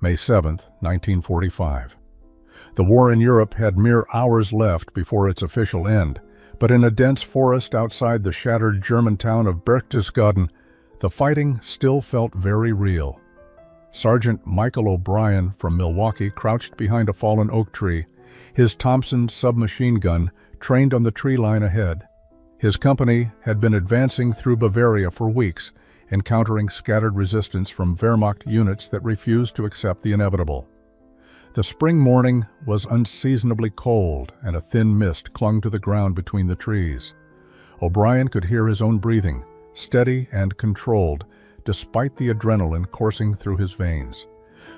May 7, 1945. The war in Europe had mere hours left before its official end, but in a dense forest outside the shattered German town of Berchtesgaden, the fighting still felt very real. Sergeant Michael O'Brien from Milwaukee crouched behind a fallen oak tree, his Thompson submachine gun trained on the tree line ahead. His company had been advancing through Bavaria for weeks, encountering scattered resistance from Wehrmacht units that refused to accept the inevitable. The spring morning was unseasonably cold, and a thin mist clung to the ground between the trees. O'Brien could hear his own breathing, steady and controlled, despite the adrenaline coursing through his veins.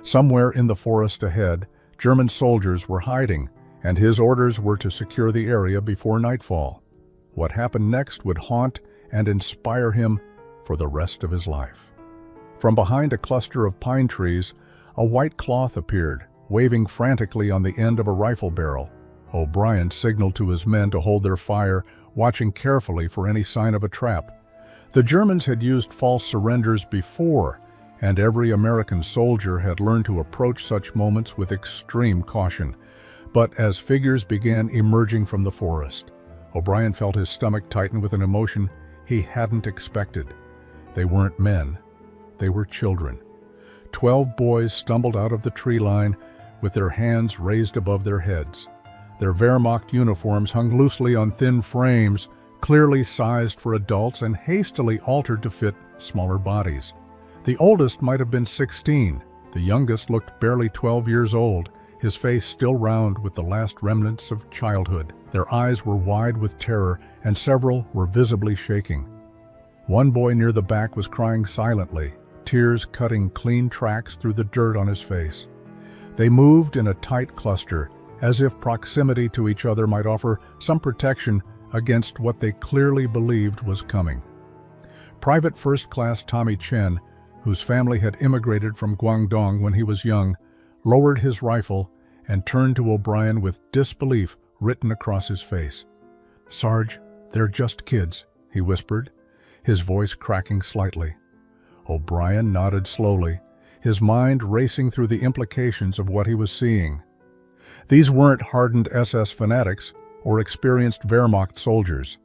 Somewhere in the forest ahead, German soldiers were hiding, and his orders were to secure the area before nightfall. What happened next would haunt and inspire him for the rest of his life. From behind a cluster of pine trees, a white cloth appeared, waving frantically on the end of a rifle barrel. O'Brien signaled to his men to hold their fire, watching carefully for any sign of a trap. The Germans had used false surrenders before, and every American soldier had learned to approach such moments with extreme caution. But as figures began emerging from the forest, O'Brien felt his stomach tighten with an emotion he hadn't expected. They weren't men, they were children. 12 boys stumbled out of the tree line with their hands raised above their heads. Their Wehrmacht uniforms hung loosely on thin frames, clearly sized for adults and hastily altered to fit smaller bodies. The oldest might have been 16. The youngest looked barely 12 years old, his face still round with the last remnants of childhood. Their eyes were wide with terror, and several were visibly shaking. One boy near the back was crying silently, tears cutting clean tracks through the dirt on his face. They moved in a tight cluster, as if proximity to each other might offer some protection against what they clearly believed was coming. Private First Class Tommy Chen, whose family had immigrated from Guangdong when he was young, lowered his rifle and turned to O'Brien with disbelief written across his face. "Sarge, they're just kids," he whispered, his voice cracking slightly. O'Brien nodded slowly, his mind racing through the implications of what he was seeing. These weren't hardened SS fanatics or experienced Wehrmacht soldiers.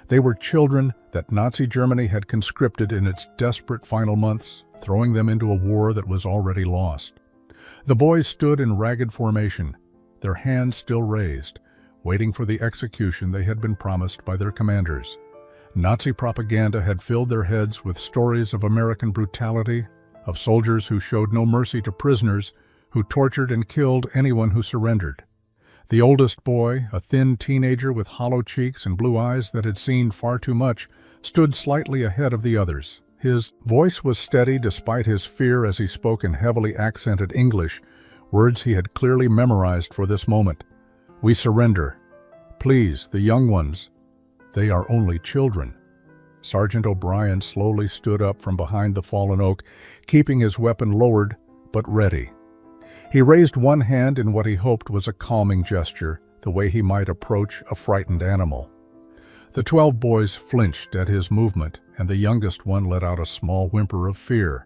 They were children that Nazi Germany had conscripted in its desperate final months, throwing them into a war that was already lost. The boys stood in ragged formation, their hands still raised, waiting for the execution they had been promised by their commanders. Nazi propaganda had filled their heads with stories of American brutality, of soldiers who showed no mercy to prisoners, who tortured and killed anyone who surrendered. The oldest boy, a thin teenager with hollow cheeks and blue eyes that had seen far too much, stood slightly ahead of the others. His voice was steady despite his fear as he spoke in heavily accented English, words he had clearly memorized for this moment. "We surrender. Please, the young ones. They are only children." Sergeant O'Brien slowly stood up from behind the fallen oak, keeping his weapon lowered but ready. He raised one hand in what he hoped was a calming gesture, the way he might approach a frightened animal. The 12 boys flinched at his movement, and the youngest one let out a small whimper of fear.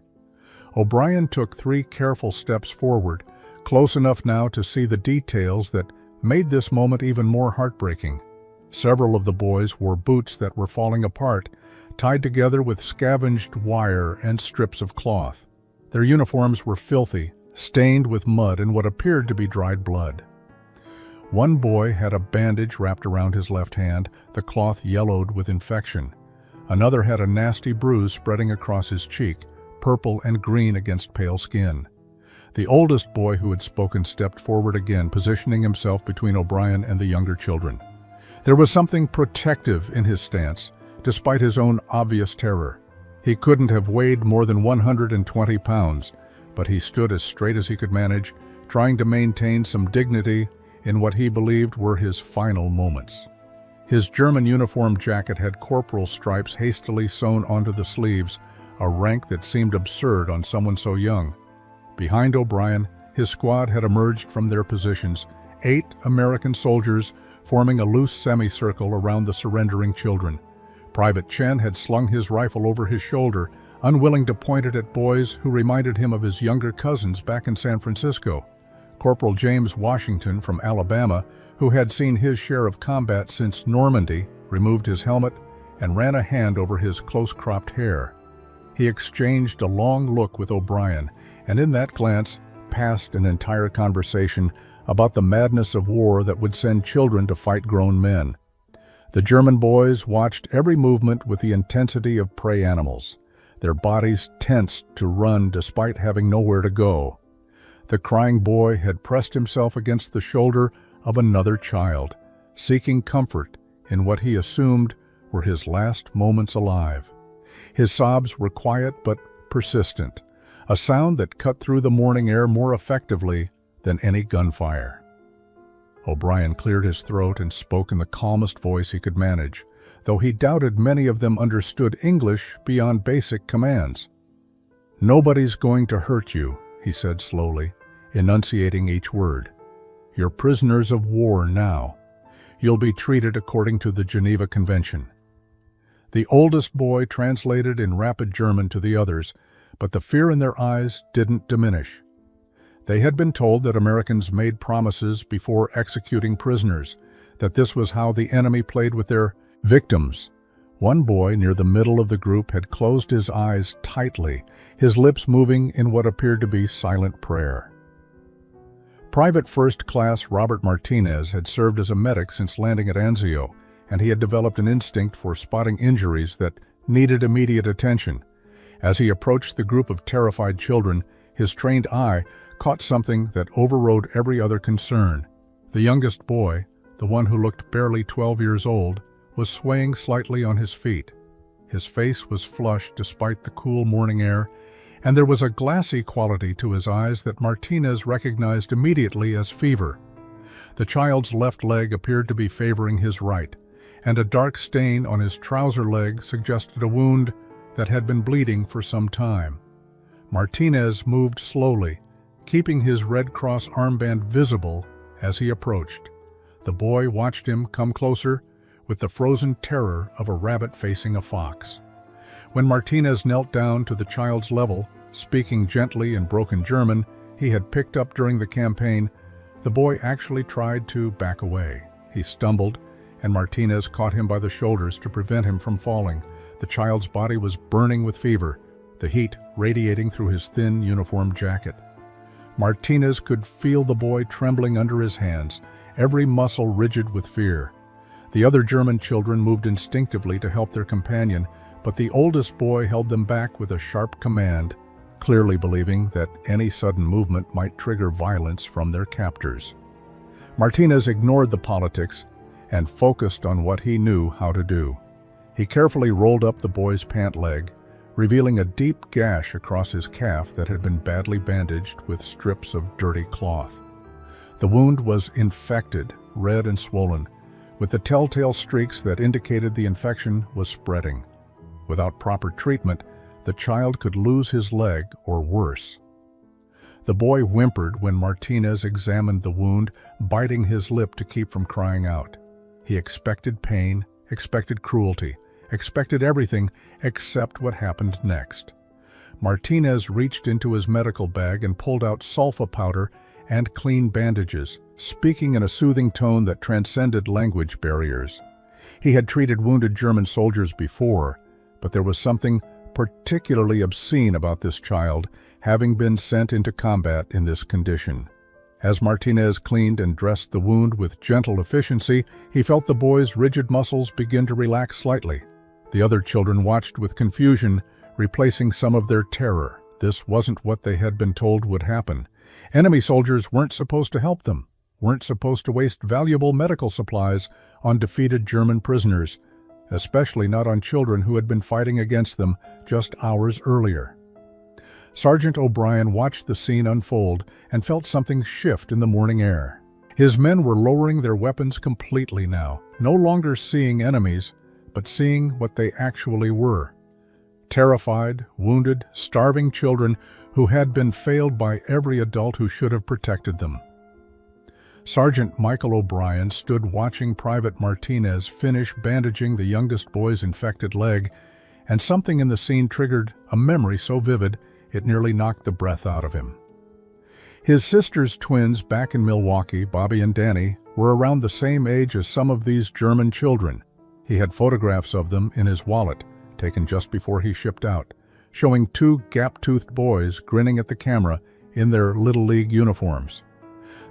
O'Brien took 3 careful steps forward, close enough now to see the details that made this moment even more heartbreaking. Several of the boys wore boots that were falling apart, tied together with scavenged wire and strips of cloth. Their uniforms were filthy, stained with mud and what appeared to be dried blood. One boy had a bandage wrapped around his left hand, the cloth yellowed with infection. Another had a nasty bruise spreading across his cheek, purple and green against pale skin. The oldest boy who had spoken stepped forward again, positioning himself between O'Brien and the younger children. There was something protective in his stance, despite his own obvious terror. He couldn't have weighed more than 120 pounds, but he stood as straight as he could manage, trying to maintain some dignity in what he believed were his final moments. His German uniform jacket had corporal stripes hastily sewn onto the sleeves, a rank that seemed absurd on someone so young. Behind O'Brien, his squad had emerged from their positions, 8 American soldiers forming a loose semicircle around the surrendering children. Private Chen had slung his rifle over his shoulder, unwilling to point it at boys who reminded him of his younger cousins back in San Francisco. Corporal James Washington from Alabama, who had seen his share of combat since Normandy, removed his helmet and ran a hand over his close-cropped hair. He exchanged a long look with O'Brien, and in that glance passed an entire conversation about the madness of war that would send children to fight grown men. The German boys watched every movement with the intensity of prey animals, their bodies tensed to run despite having nowhere to go. The crying boy had pressed himself against the shoulder of another child, seeking comfort in what he assumed were his last moments alive. His sobs were quiet but persistent, a sound that cut through the morning air more effectively than any gunfire. O'Brien cleared his throat and spoke in the calmest voice he could manage, though he doubted many of them understood English beyond basic commands. "Nobody's going to hurt you," he said slowly, enunciating each word. "You're prisoners of war now. You'll be treated according to the Geneva Convention." The oldest boy translated in rapid German to the others, but the fear in their eyes didn't diminish. They had been told that Americans made promises before executing prisoners, that this was how the enemy played with their victims. One boy near the middle of the group had closed his eyes tightly, his lips moving in what appeared to be silent prayer. Private First Class Robert Martinez had served as a medic since landing at Anzio, and he had developed an instinct for spotting injuries that needed immediate attention. As he approached the group of terrified children, his trained eye caught something that overrode every other concern. The youngest boy, the one who looked barely 12 years old, was swaying slightly on his feet. His face was flushed despite the cool morning air, and there was a glassy quality to his eyes that Martinez recognized immediately as fever. The child's left leg appeared to be favoring his right, and a dark stain on his trouser leg suggested a wound that had been bleeding for some time. Martinez moved slowly, keeping his Red Cross armband visible as he approached. The boy watched him come closer with the frozen terror of a rabbit facing a fox. When Martinez knelt down to the child's level, speaking gently in broken German he had picked up during the campaign, the boy actually tried to back away. He stumbled, and Martinez caught him by the shoulders to prevent him from falling. The child's body was burning with fever, the heat radiating through his thin uniform jacket. Martinez could feel the boy trembling under his hands, every muscle rigid with fear. The other German children moved instinctively to help their companion, but the oldest boy held them back with a sharp command, clearly believing that any sudden movement might trigger violence from their captors. Martinez ignored the politics and focused on what he knew how to do. He carefully rolled up the boy's pant leg, revealing a deep gash across his calf that had been badly bandaged with strips of dirty cloth. The wound was infected, red and swollen, with the telltale streaks that indicated the infection was spreading. Without proper treatment, the child could lose his leg or worse. The boy whimpered when Martinez examined the wound, biting his lip to keep from crying out. He expected pain, expected cruelty, expected everything except what happened next. Martinez reached into his medical bag and pulled out sulfa powder and clean bandages, speaking in a soothing tone that transcended language barriers. He had treated wounded German soldiers before, but there was something particularly obscene about this child, having been sent into combat in this condition. As Martinez cleaned and dressed the wound with gentle efficiency, he felt the boy's rigid muscles begin to relax slightly. The other children watched with confusion, replacing some of their terror. This wasn't what they had been told would happen. Enemy soldiers weren't supposed to help them, weren't supposed to waste valuable medical supplies on defeated German prisoners, especially not on children who had been fighting against them just hours earlier. Sergeant O'Brien watched the scene unfold and felt something shift in the morning air. His men were lowering their weapons completely now, no longer seeing enemies, but seeing what they actually were. Terrified, wounded, starving children who had been failed by every adult who should have protected them. Sergeant Michael O'Brien stood watching Private Martinez finish bandaging the youngest boy's infected leg, and something in the scene triggered a memory so vivid it nearly knocked the breath out of him. His sister's twins back in Milwaukee, Bobby and Danny, were around the same age as some of these German children. He had photographs of them in his wallet, taken just before he shipped out, showing two gap-toothed boys grinning at the camera in their Little League uniforms.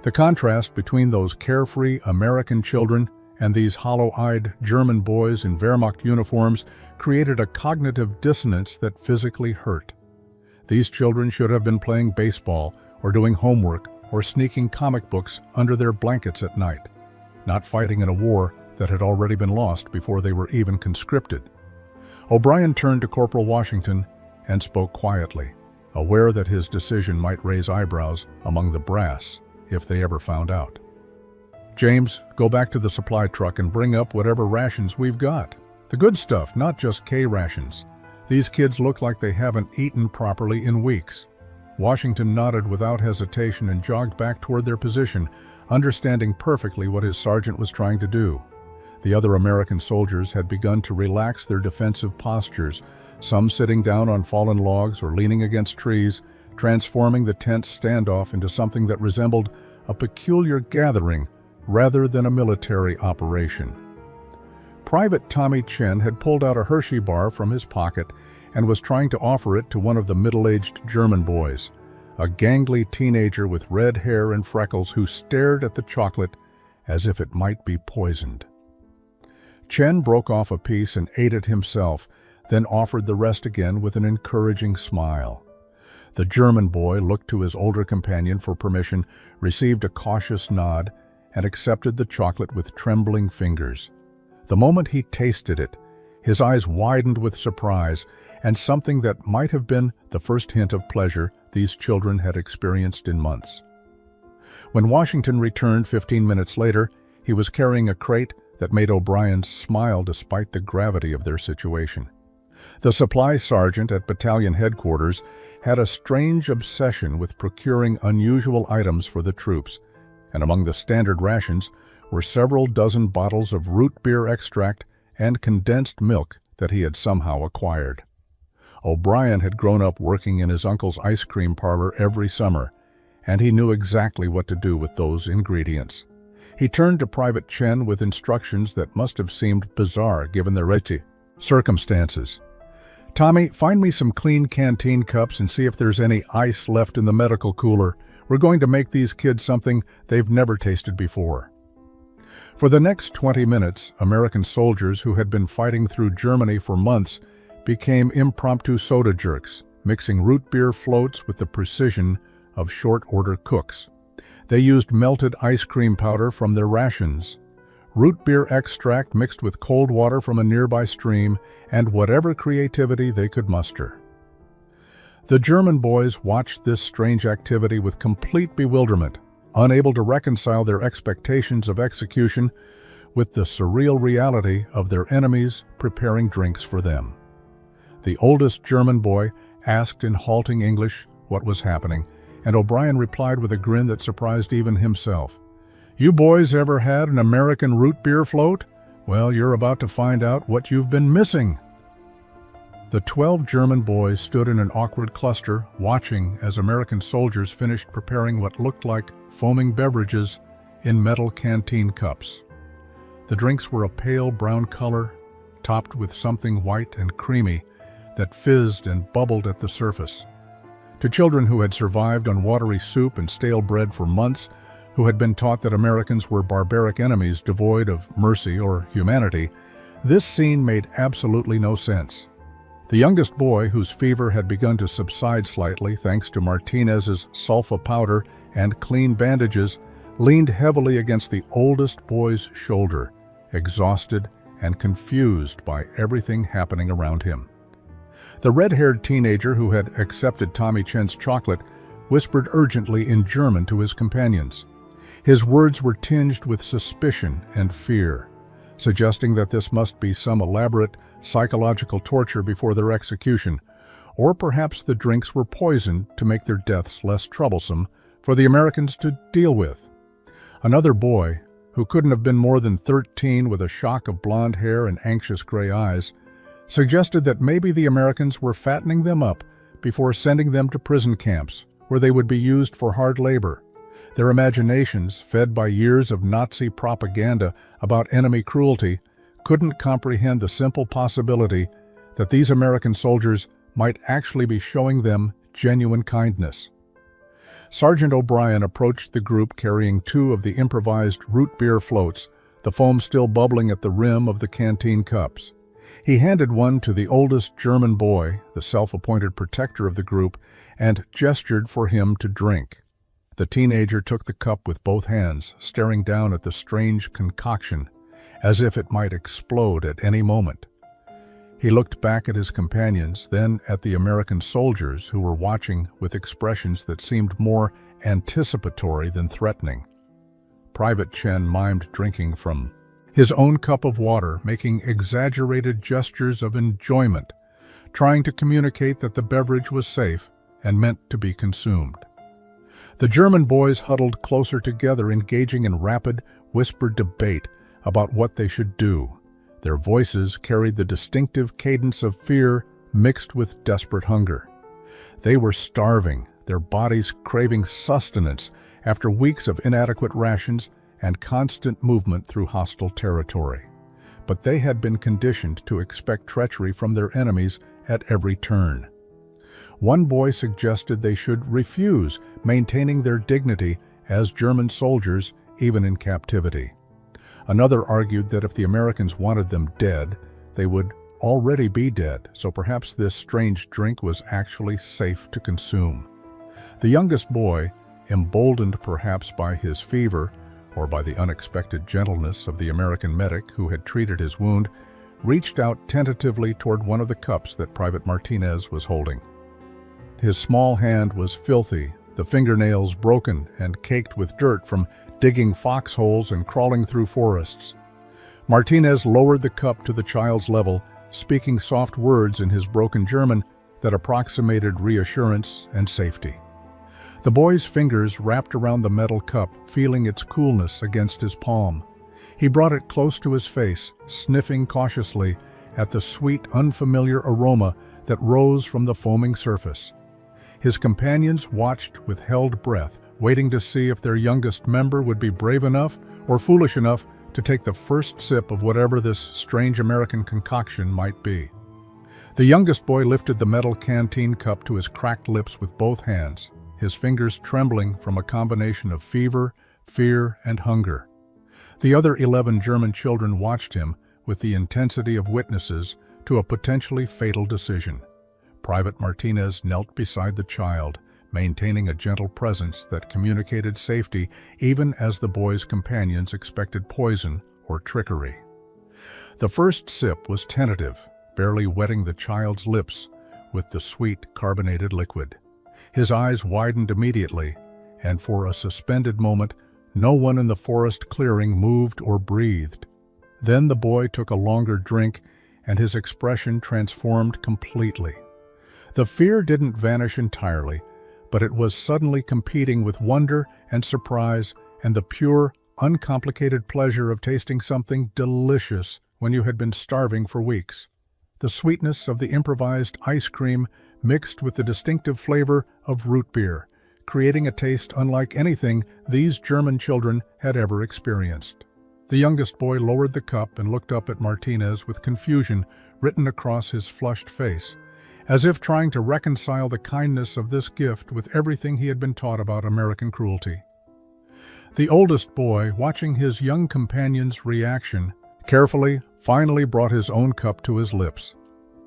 The contrast between those carefree American children and these hollow-eyed German boys in Wehrmacht uniforms created a cognitive dissonance that physically hurt. These children should have been playing baseball or doing homework or sneaking comic books under their blankets at night, not fighting in a war that had already been lost before they were even conscripted. O'Brien turned to Corporal Washington and spoke quietly, aware that his decision might raise eyebrows among the brass if they ever found out. "James, go back to the supply truck and bring up whatever rations we've got. The good stuff, not just K rations. These kids look like they haven't eaten properly in weeks." Washington nodded without hesitation and jogged back toward their position, understanding perfectly what his sergeant was trying to do. The other American soldiers had begun to relax their defensive postures, some sitting down on fallen logs or leaning against trees, transforming the tense standoff into something that resembled a peculiar gathering rather than a military operation. Private Tommy Chen had pulled out a Hershey bar from his pocket and was trying to offer it to one of the middle-aged German boys, a gangly teenager with red hair and freckles who stared at the chocolate as if it might be poisoned. Chen broke off a piece and ate it himself, then offered the rest again with an encouraging smile. The German boy looked to his older companion for permission, received a cautious nod, and accepted the chocolate with trembling fingers. The moment he tasted it, his eyes widened with surprise and something that might have been the first hint of pleasure these children had experienced in months. When Washington returned 15 minutes later, he was carrying a crate that made O'Brien smile despite the gravity of their situation. The supply sergeant at battalion headquarters had a strange obsession with procuring unusual items for the troops, and among the standard rations were several dozen bottles of root beer extract and condensed milk that he had somehow acquired. O'Brien had grown up working in his uncle's ice cream parlor every summer, and he knew exactly what to do with those ingredients. He turned to Private Chen with instructions that must have seemed bizarre given the circumstances. "Tommy, find me some clean canteen cups and see if there's any ice left in the medical cooler. We're going to make these kids something they've never tasted before." For the next 20 minutes, American soldiers who had been fighting through Germany for months became impromptu soda jerks, mixing root beer floats with the precision of short-order cooks. They used melted ice cream powder from their rations, root beer extract mixed with cold water from a nearby stream, and whatever creativity they could muster. The German boys watched this strange activity with complete bewilderment, unable to reconcile their expectations of execution with the surreal reality of their enemies preparing drinks for them. The oldest German boy asked in halting English what was happening, and O'Brien replied with a grin that surprised even himself. "You boys ever had an American root beer float? Well, you're about to find out what you've been missing." The 12 German boys stood in an awkward cluster, watching as American soldiers finished preparing what looked like foaming beverages in metal canteen cups. The drinks were a pale brown color, topped with something white and creamy that fizzed and bubbled at the surface. To children who had survived on watery soup and stale bread for months, who had been taught that Americans were barbaric enemies devoid of mercy or humanity, this scene made absolutely no sense. The youngest boy, whose fever had begun to subside slightly thanks to Martinez's sulfa powder and clean bandages, leaned heavily against the oldest boy's shoulder, exhausted and confused by everything happening around him. The red-haired teenager who had accepted Tommy Chen's chocolate whispered urgently in German to his companions. His words were tinged with suspicion and fear, suggesting that this must be some elaborate psychological torture before their execution, or perhaps the drinks were poisoned to make their deaths less troublesome for the Americans to deal with. Another boy, who couldn't have been more than 13 with a shock of blonde hair and anxious gray eyes, suggested that maybe the Americans were fattening them up before sending them to prison camps, where they would be used for hard labor. Their imaginations, fed by years of Nazi propaganda about enemy cruelty, couldn't comprehend the simple possibility that these American soldiers might actually be showing them genuine kindness. Sergeant O'Brien approached the group carrying 2 of the improvised root beer floats, the foam still bubbling at the rim of the canteen cups. He handed one to the oldest German boy, the self-appointed protector of the group, and gestured for him to drink. The teenager took the cup with both hands, staring down at the strange concoction, as if it might explode at any moment. He looked back at his companions, then at the American soldiers who were watching with expressions that seemed more anticipatory than threatening. Private Chen mimed drinking from his own cup of water, making exaggerated gestures of enjoyment, trying to communicate that the beverage was safe and meant to be consumed. The German boys huddled closer together, engaging in rapid, whispered debate about what they should do. Their voices carried the distinctive cadence of fear mixed with desperate hunger. They were starving, their bodies craving sustenance after weeks of inadequate rations and constant movement through hostile territory. But they had been conditioned to expect treachery from their enemies at every turn. One boy suggested they should refuse, maintaining their dignity as German soldiers even in captivity. Another argued that if the Americans wanted them dead, they would already be dead, so perhaps this strange drink was actually safe to consume. The youngest boy, emboldened perhaps by his fever or by the unexpected gentleness of the American medic who had treated his wound, reached out tentatively toward one of the cups that Private Martinez was holding. His small hand was filthy, the fingernails broken and caked with dirt from digging foxholes and crawling through forests. Martinez lowered the cup to the child's level, speaking soft words in his broken German that approximated reassurance and safety. The boy's fingers wrapped around the metal cup, feeling its coolness against his palm. He brought it close to his face, sniffing cautiously at the sweet, unfamiliar aroma that rose from the foaming surface. His companions watched with held breath, waiting to see if their youngest member would be brave enough or foolish enough to take the first sip of whatever this strange American concoction might be. The youngest boy lifted the metal canteen cup to his cracked lips with both hands, his fingers trembling from a combination of fever, fear, and hunger. The other 11 German children watched him with the intensity of witnesses to a potentially fatal decision. Private Martinez knelt beside the child, maintaining a gentle presence that communicated safety even as the boy's companions expected poison or trickery. The first sip was tentative, barely wetting the child's lips with the sweet carbonated liquid. His eyes widened immediately, and for a suspended moment, no one in the forest clearing moved or breathed. Then the boy took a longer drink, and his expression transformed completely. The fear didn't vanish entirely, but it was suddenly competing with wonder and surprise and the pure, uncomplicated pleasure of tasting something delicious when you had been starving for weeks. The sweetness of the improvised ice cream mixed with the distinctive flavor of root beer, creating a taste unlike anything these German children had ever experienced. The youngest boy lowered the cup and looked up at Martinez with confusion written across his flushed face, as if trying to reconcile the kindness of this gift with everything he had been taught about American cruelty. The oldest boy, watching his young companion's reaction, carefully, finally brought his own cup to his lips.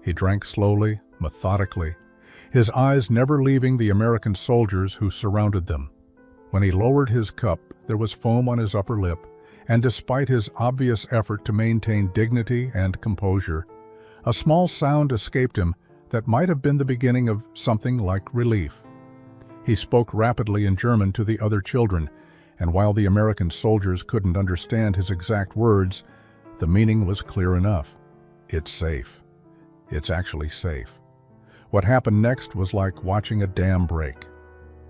He drank slowly, methodically, his eyes never leaving the American soldiers who surrounded them. When he lowered his cup, there was foam on his upper lip, and despite his obvious effort to maintain dignity and composure, a small sound escaped him that might have been the beginning of something like relief. He spoke rapidly in German to the other children, and while the American soldiers couldn't understand his exact words, the meaning was clear enough. It's safe. It's actually safe. What happened next was like watching a dam break.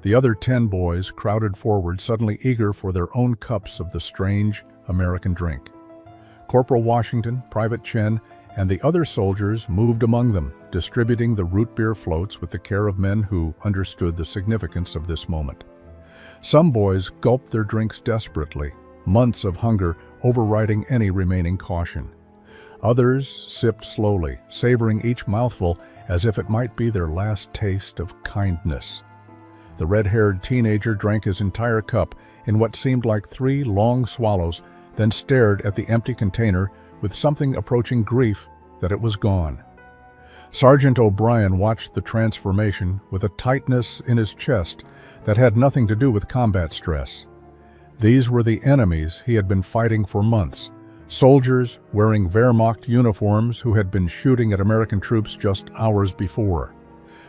The other 10 boys crowded forward, suddenly eager for their own cups of the strange American drink. Corporal Washington, Private Chen, and the other soldiers moved among them, distributing the root beer floats with the care of men who understood the significance of this moment. Some boys gulped their drinks desperately, months of hunger overriding any remaining caution. Others sipped slowly, savoring each mouthful as if it might be their last taste of kindness. The red-haired teenager drank his entire cup in what seemed like 3 long swallows, then stared at the empty container with something approaching grief that it was gone. Sergeant O'Brien watched the transformation with a tightness in his chest that had nothing to do with combat stress. These were the enemies he had been fighting for months, soldiers wearing Wehrmacht uniforms who had been shooting at American troops just hours before.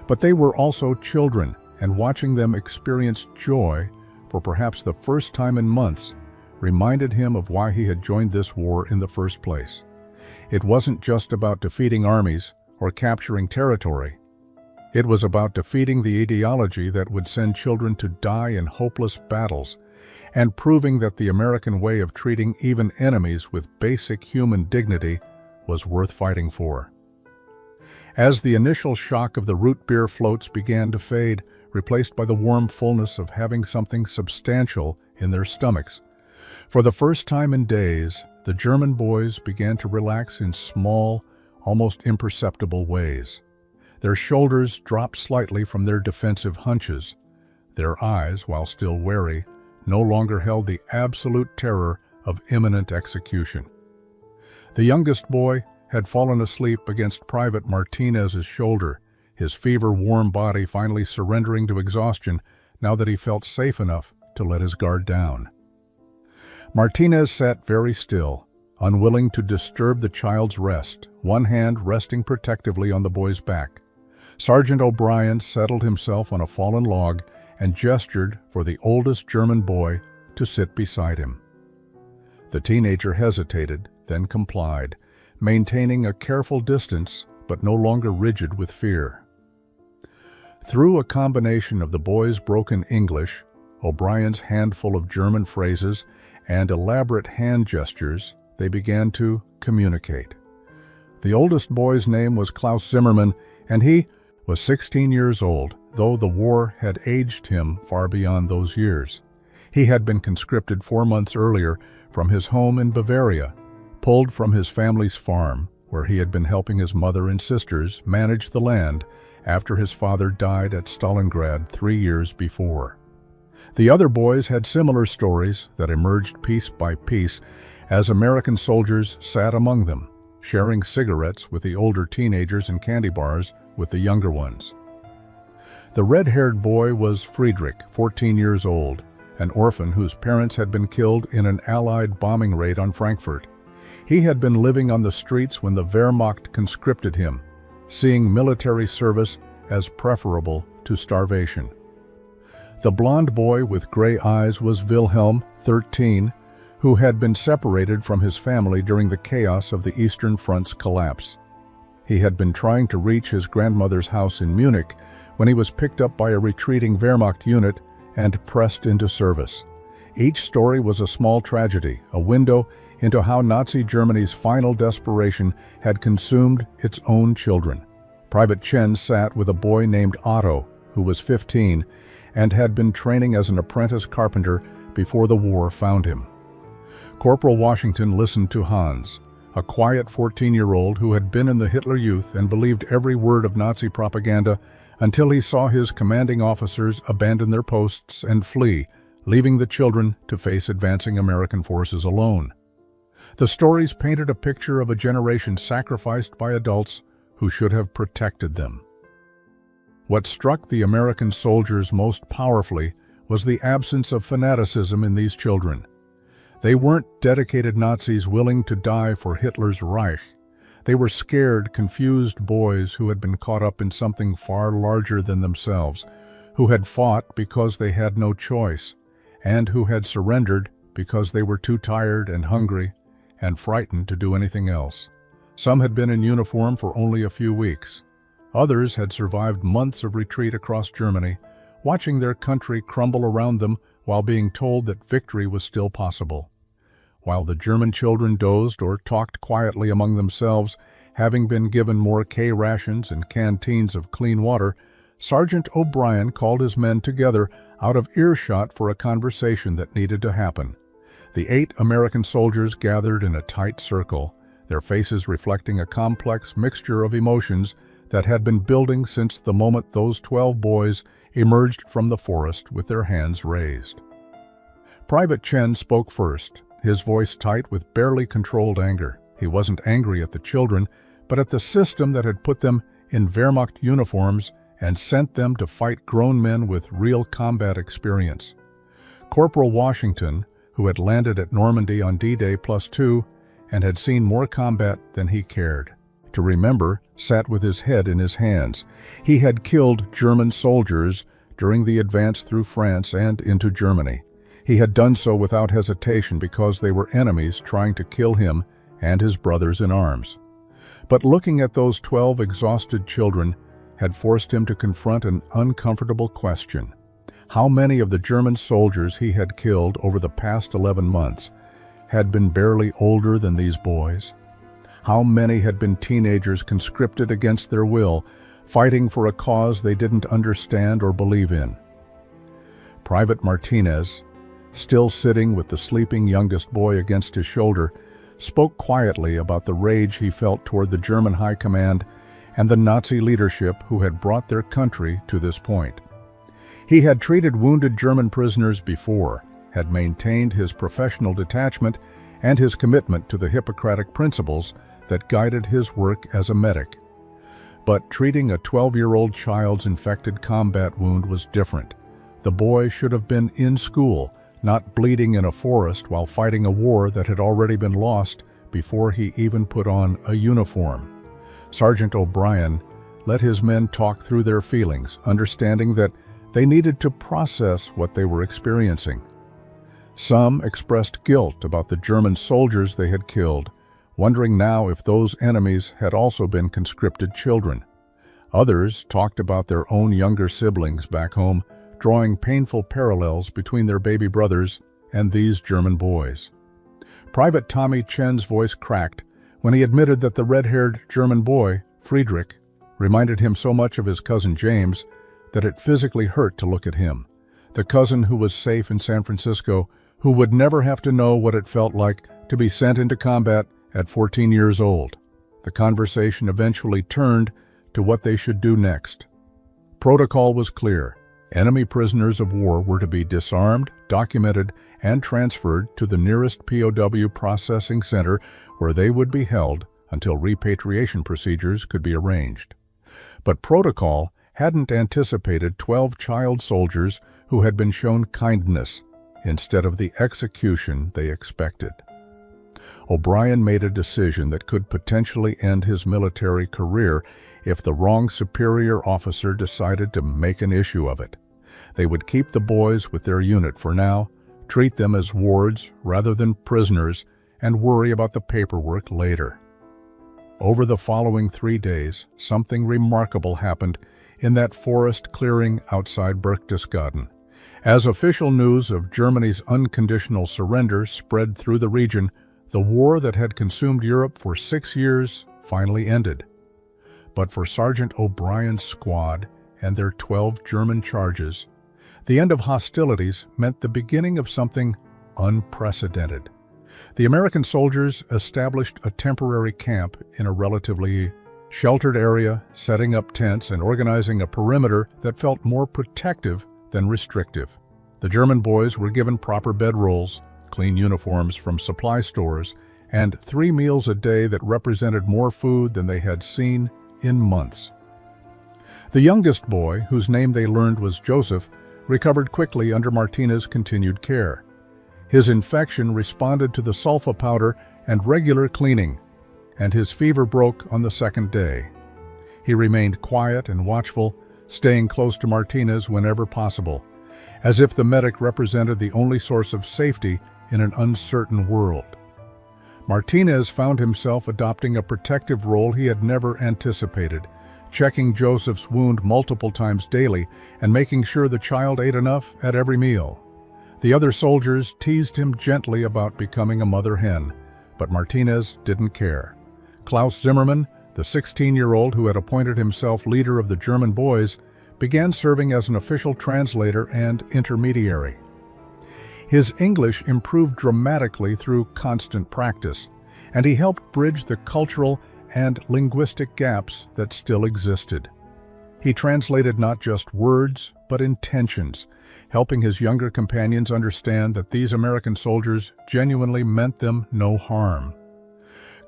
But they were also children, and watching them experience joy for perhaps the first time in months reminded him of why he had joined this war in the first place. It wasn't just about defeating armies or capturing territory. It was about defeating the ideology that would send children to die in hopeless battles, and proving that the American way of treating even enemies with basic human dignity was worth fighting for. As the initial shock of the root beer floats began to fade, replaced by the warm fullness of having something substantial in their stomachs, for the first time in days, the German boys began to relax in small, almost imperceptible ways. Their shoulders dropped slightly from their defensive hunches. Their eyes, while still wary, no longer held the absolute terror of imminent execution. The youngest boy had fallen asleep against Private Martinez's shoulder, his fever-warm body finally surrendering to exhaustion now that he felt safe enough to let his guard down. Martinez sat very still, unwilling to disturb the child's rest, one hand resting protectively on the boy's back. Sergeant O'Brien settled himself on a fallen log and gestured for the oldest German boy to sit beside him. The teenager hesitated, then complied, maintaining a careful distance but no longer rigid with fear. Through a combination of the boy's broken English, O'Brien's handful of German phrases, and elaborate hand gestures, they began to communicate. The oldest boy's name was Klaus Zimmermann, and he was 16 years old, though the war had aged him far beyond those years. He had been conscripted 4 months earlier from his home in Bavaria, pulled from his family's farm, where he had been helping his mother and sisters manage the land after his father died at Stalingrad 3 years before. The other boys had similar stories that emerged piece by piece as American soldiers sat among them, sharing cigarettes with the older teenagers and candy bars with the younger ones. The red-haired boy was Friedrich, 14 years old, an orphan whose parents had been killed in an Allied bombing raid on Frankfurt. He had been living on the streets when the Wehrmacht conscripted him, seeing military service as preferable to starvation. The blond boy with gray eyes was Wilhelm, 13, who had been separated from his family during the chaos of the Eastern Front's collapse. He had been trying to reach his grandmother's house in Munich when he was picked up by a retreating Wehrmacht unit and pressed into service. Each story was a small tragedy, a window into how Nazi Germany's final desperation had consumed its own children. Private Chen sat with a boy named Otto, who was 15, and had been training as an apprentice carpenter before the war found him. Corporal Washington listened to Hans, a quiet 14-year-old who had been in the Hitler Youth and believed every word of Nazi propaganda until he saw his commanding officers abandon their posts and flee, leaving the children to face advancing American forces alone. The stories painted a picture of a generation sacrificed by adults who should have protected them. What struck the American soldiers most powerfully was the absence of fanaticism in these children. They weren't dedicated Nazis willing to die for Hitler's Reich. They were scared, confused boys who had been caught up in something far larger than themselves, who had fought because they had no choice, and who had surrendered because they were too tired and hungry and frightened to do anything else. Some had been in uniform for only a few weeks. Others had survived months of retreat across Germany, watching their country crumble around them while being told that victory was still possible. While the German children dozed or talked quietly among themselves, Having been given more K rations and canteens of clean water, Sergeant O'Brien called his men together out of earshot for a conversation that needed to happen. The 8 American soldiers gathered in a tight circle, their faces reflecting a complex mixture of emotions that had been building since the moment those 12 boys emerged from the forest with their hands raised. Private Chen spoke first, his voice tight with barely controlled anger. He wasn't angry at the children, but at the system that had put them in Wehrmacht uniforms and sent them to fight grown men with real combat experience. Corporal Washington, who had landed at Normandy on D-Day +2 and had seen more combat than he cared to remember, sat with his head in his hands. He had killed German soldiers during the advance through France and into Germany. He had done so without hesitation because they were enemies trying to kill him and his brothers in arms. But looking at those 12 exhausted children had forced him to confront an uncomfortable question. How many of the German soldiers he had killed over the past 11 months had been barely older than these boys? How many had been teenagers conscripted against their will, fighting for a cause they didn't understand or believe in? Private Martinez, still sitting with the sleeping youngest boy against his shoulder, spoke quietly about the rage he felt toward the German high command and the Nazi leadership who had brought their country to this point. He had treated wounded German prisoners before, had maintained his professional detachment and his commitment to the Hippocratic principles that guided his work as a medic. But treating a 12-year-old child's infected combat wound was different. The boy should have been in school, not bleeding in a forest while fighting a war that had already been lost before he even put on a uniform. Sergeant O'Brien let his men talk through their feelings, understanding that they needed to process what they were experiencing. Some expressed guilt about the German soldiers they had killed, wondering now if those enemies had also been conscripted children. Others talked about their own younger siblings back home, drawing painful parallels between their baby brothers and these German boys. Private Tommy Chen's voice cracked when he admitted that the red-haired German boy, Friedrich, reminded him so much of his cousin James that it physically hurt to look at him. The cousin who was safe in San Francisco, who would never have to know what it felt like to be sent into combat at 14 years old. The conversation eventually turned to what they should do next. Protocol was clear. Enemy prisoners of war were to be disarmed, documented, and transferred to the nearest POW processing center where they would be held until repatriation procedures could be arranged. But protocol hadn't anticipated 12 child soldiers who had been shown kindness instead of the execution they expected. O'Brien made a decision that could potentially end his military career if the wrong superior officer decided to make an issue of it. They would keep the boys with their unit for now, treat them as wards rather than prisoners, and worry about the paperwork later. Over the following 3 days, something remarkable happened in that forest clearing outside Berchtesgaden. As official news of Germany's unconditional surrender spread through the region, the war that had consumed Europe for 6 years finally ended. But for Sergeant O'Brien's squad and their 12 German charges, the end of hostilities meant the beginning of something unprecedented. The American soldiers established a temporary camp in a relatively sheltered area, setting up tents and organizing a perimeter that felt more protective than restrictive. The German boys were given proper bedrolls, clean uniforms from supply stores, and 3 meals a day that represented more food than they had seen in months. The youngest boy, whose name they learned was Joseph, recovered quickly under Martinez's continued care. His infection responded to the sulfa powder and regular cleaning, and his fever broke on the 2nd day. He remained quiet and watchful, staying close to Martinez whenever possible, as if the medic represented the only source of safety in an uncertain world. Martinez found himself adopting a protective role he had never anticipated, checking Joseph's wound multiple times daily and making sure the child ate enough at every meal. The other soldiers teased him gently about becoming a mother hen, but Martinez didn't care. Klaus Zimmermann, the 16-year-old who had appointed himself leader of the German boys, began serving as an official translator and intermediary. His English improved dramatically through constant practice, and he helped bridge the cultural and linguistic gaps that still existed. He translated not just words, but intentions, helping his younger companions understand that these American soldiers genuinely meant them no harm.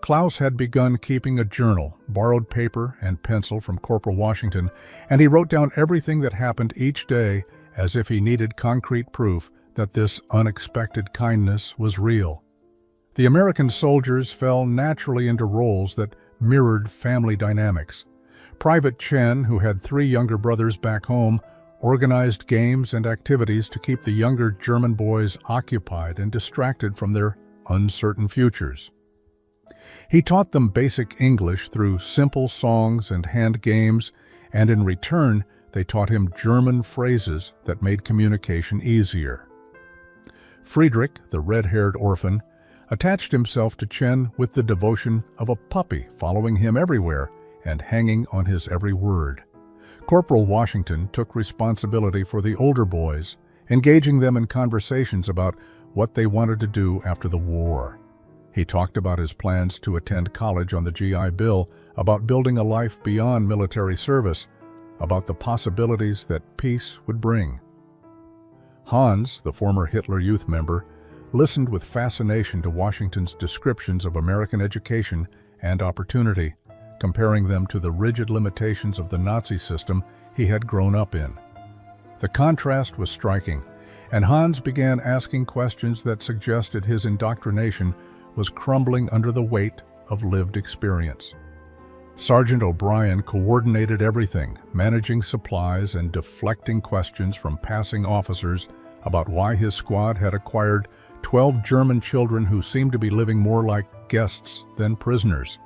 Klaus had begun keeping a journal, borrowed paper and pencil from Corporal Washington, and he wrote down everything that happened each day as if he needed concrete proof that this unexpected kindness was real. The American soldiers fell naturally into roles that mirrored family dynamics. Private Chen, who had 3 younger brothers back home, organized games and activities to keep the younger German boys occupied and distracted from their uncertain futures. He taught them basic English through simple songs and hand games, and in return, they taught him German phrases that made communication easier. Friedrich, the red-haired orphan, attached himself to Chen with the devotion of a puppy, following him everywhere and hanging on his every word. Corporal Washington took responsibility for the older boys, engaging them in conversations about what they wanted to do after the war. He talked about his plans to attend college on the GI Bill, about building a life beyond military service, about the possibilities that peace would bring. Hans, the former Hitler Youth member, listened with fascination to Washington's descriptions of American education and opportunity, comparing them to the rigid limitations of the Nazi system he had grown up in. The contrast was striking, and Hans began asking questions that suggested his indoctrination was crumbling under the weight of lived experience. Sergeant O'Brien coordinated everything, managing supplies and deflecting questions from passing officers about why his squad had acquired 12 German children who seemed to be living more like guests than prisoners.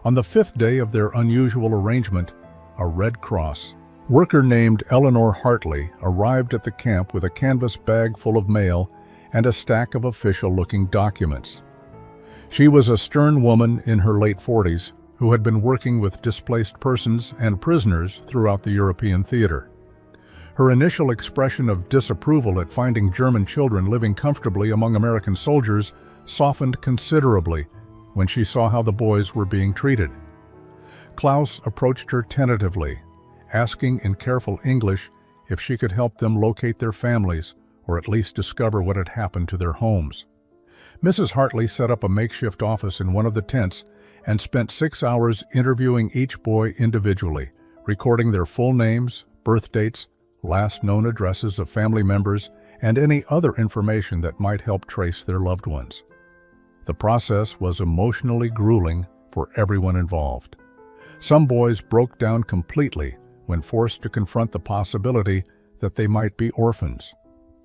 On the 5th day of their unusual arrangement, a Red Cross worker named Eleanor Hartley arrived at the camp with a canvas bag full of mail and a stack of official-looking documents. She was a stern woman in her late 40s who had been working with displaced persons and prisoners throughout the European theater. Her initial expression of disapproval at finding German children living comfortably among American soldiers softened considerably when she saw how the boys were being treated. Klaus approached her tentatively, asking in careful English if she could help them locate their families or at least discover what had happened to their homes. Mrs. Hartley set up a makeshift office in one of the tents and spent 6 hours interviewing each boy individually, recording their full names, birth dates, last known addresses of family members, and any other information that might help trace their loved ones. The process was emotionally grueling for everyone involved. Some boys broke down completely when forced to confront the possibility that they might be orphans.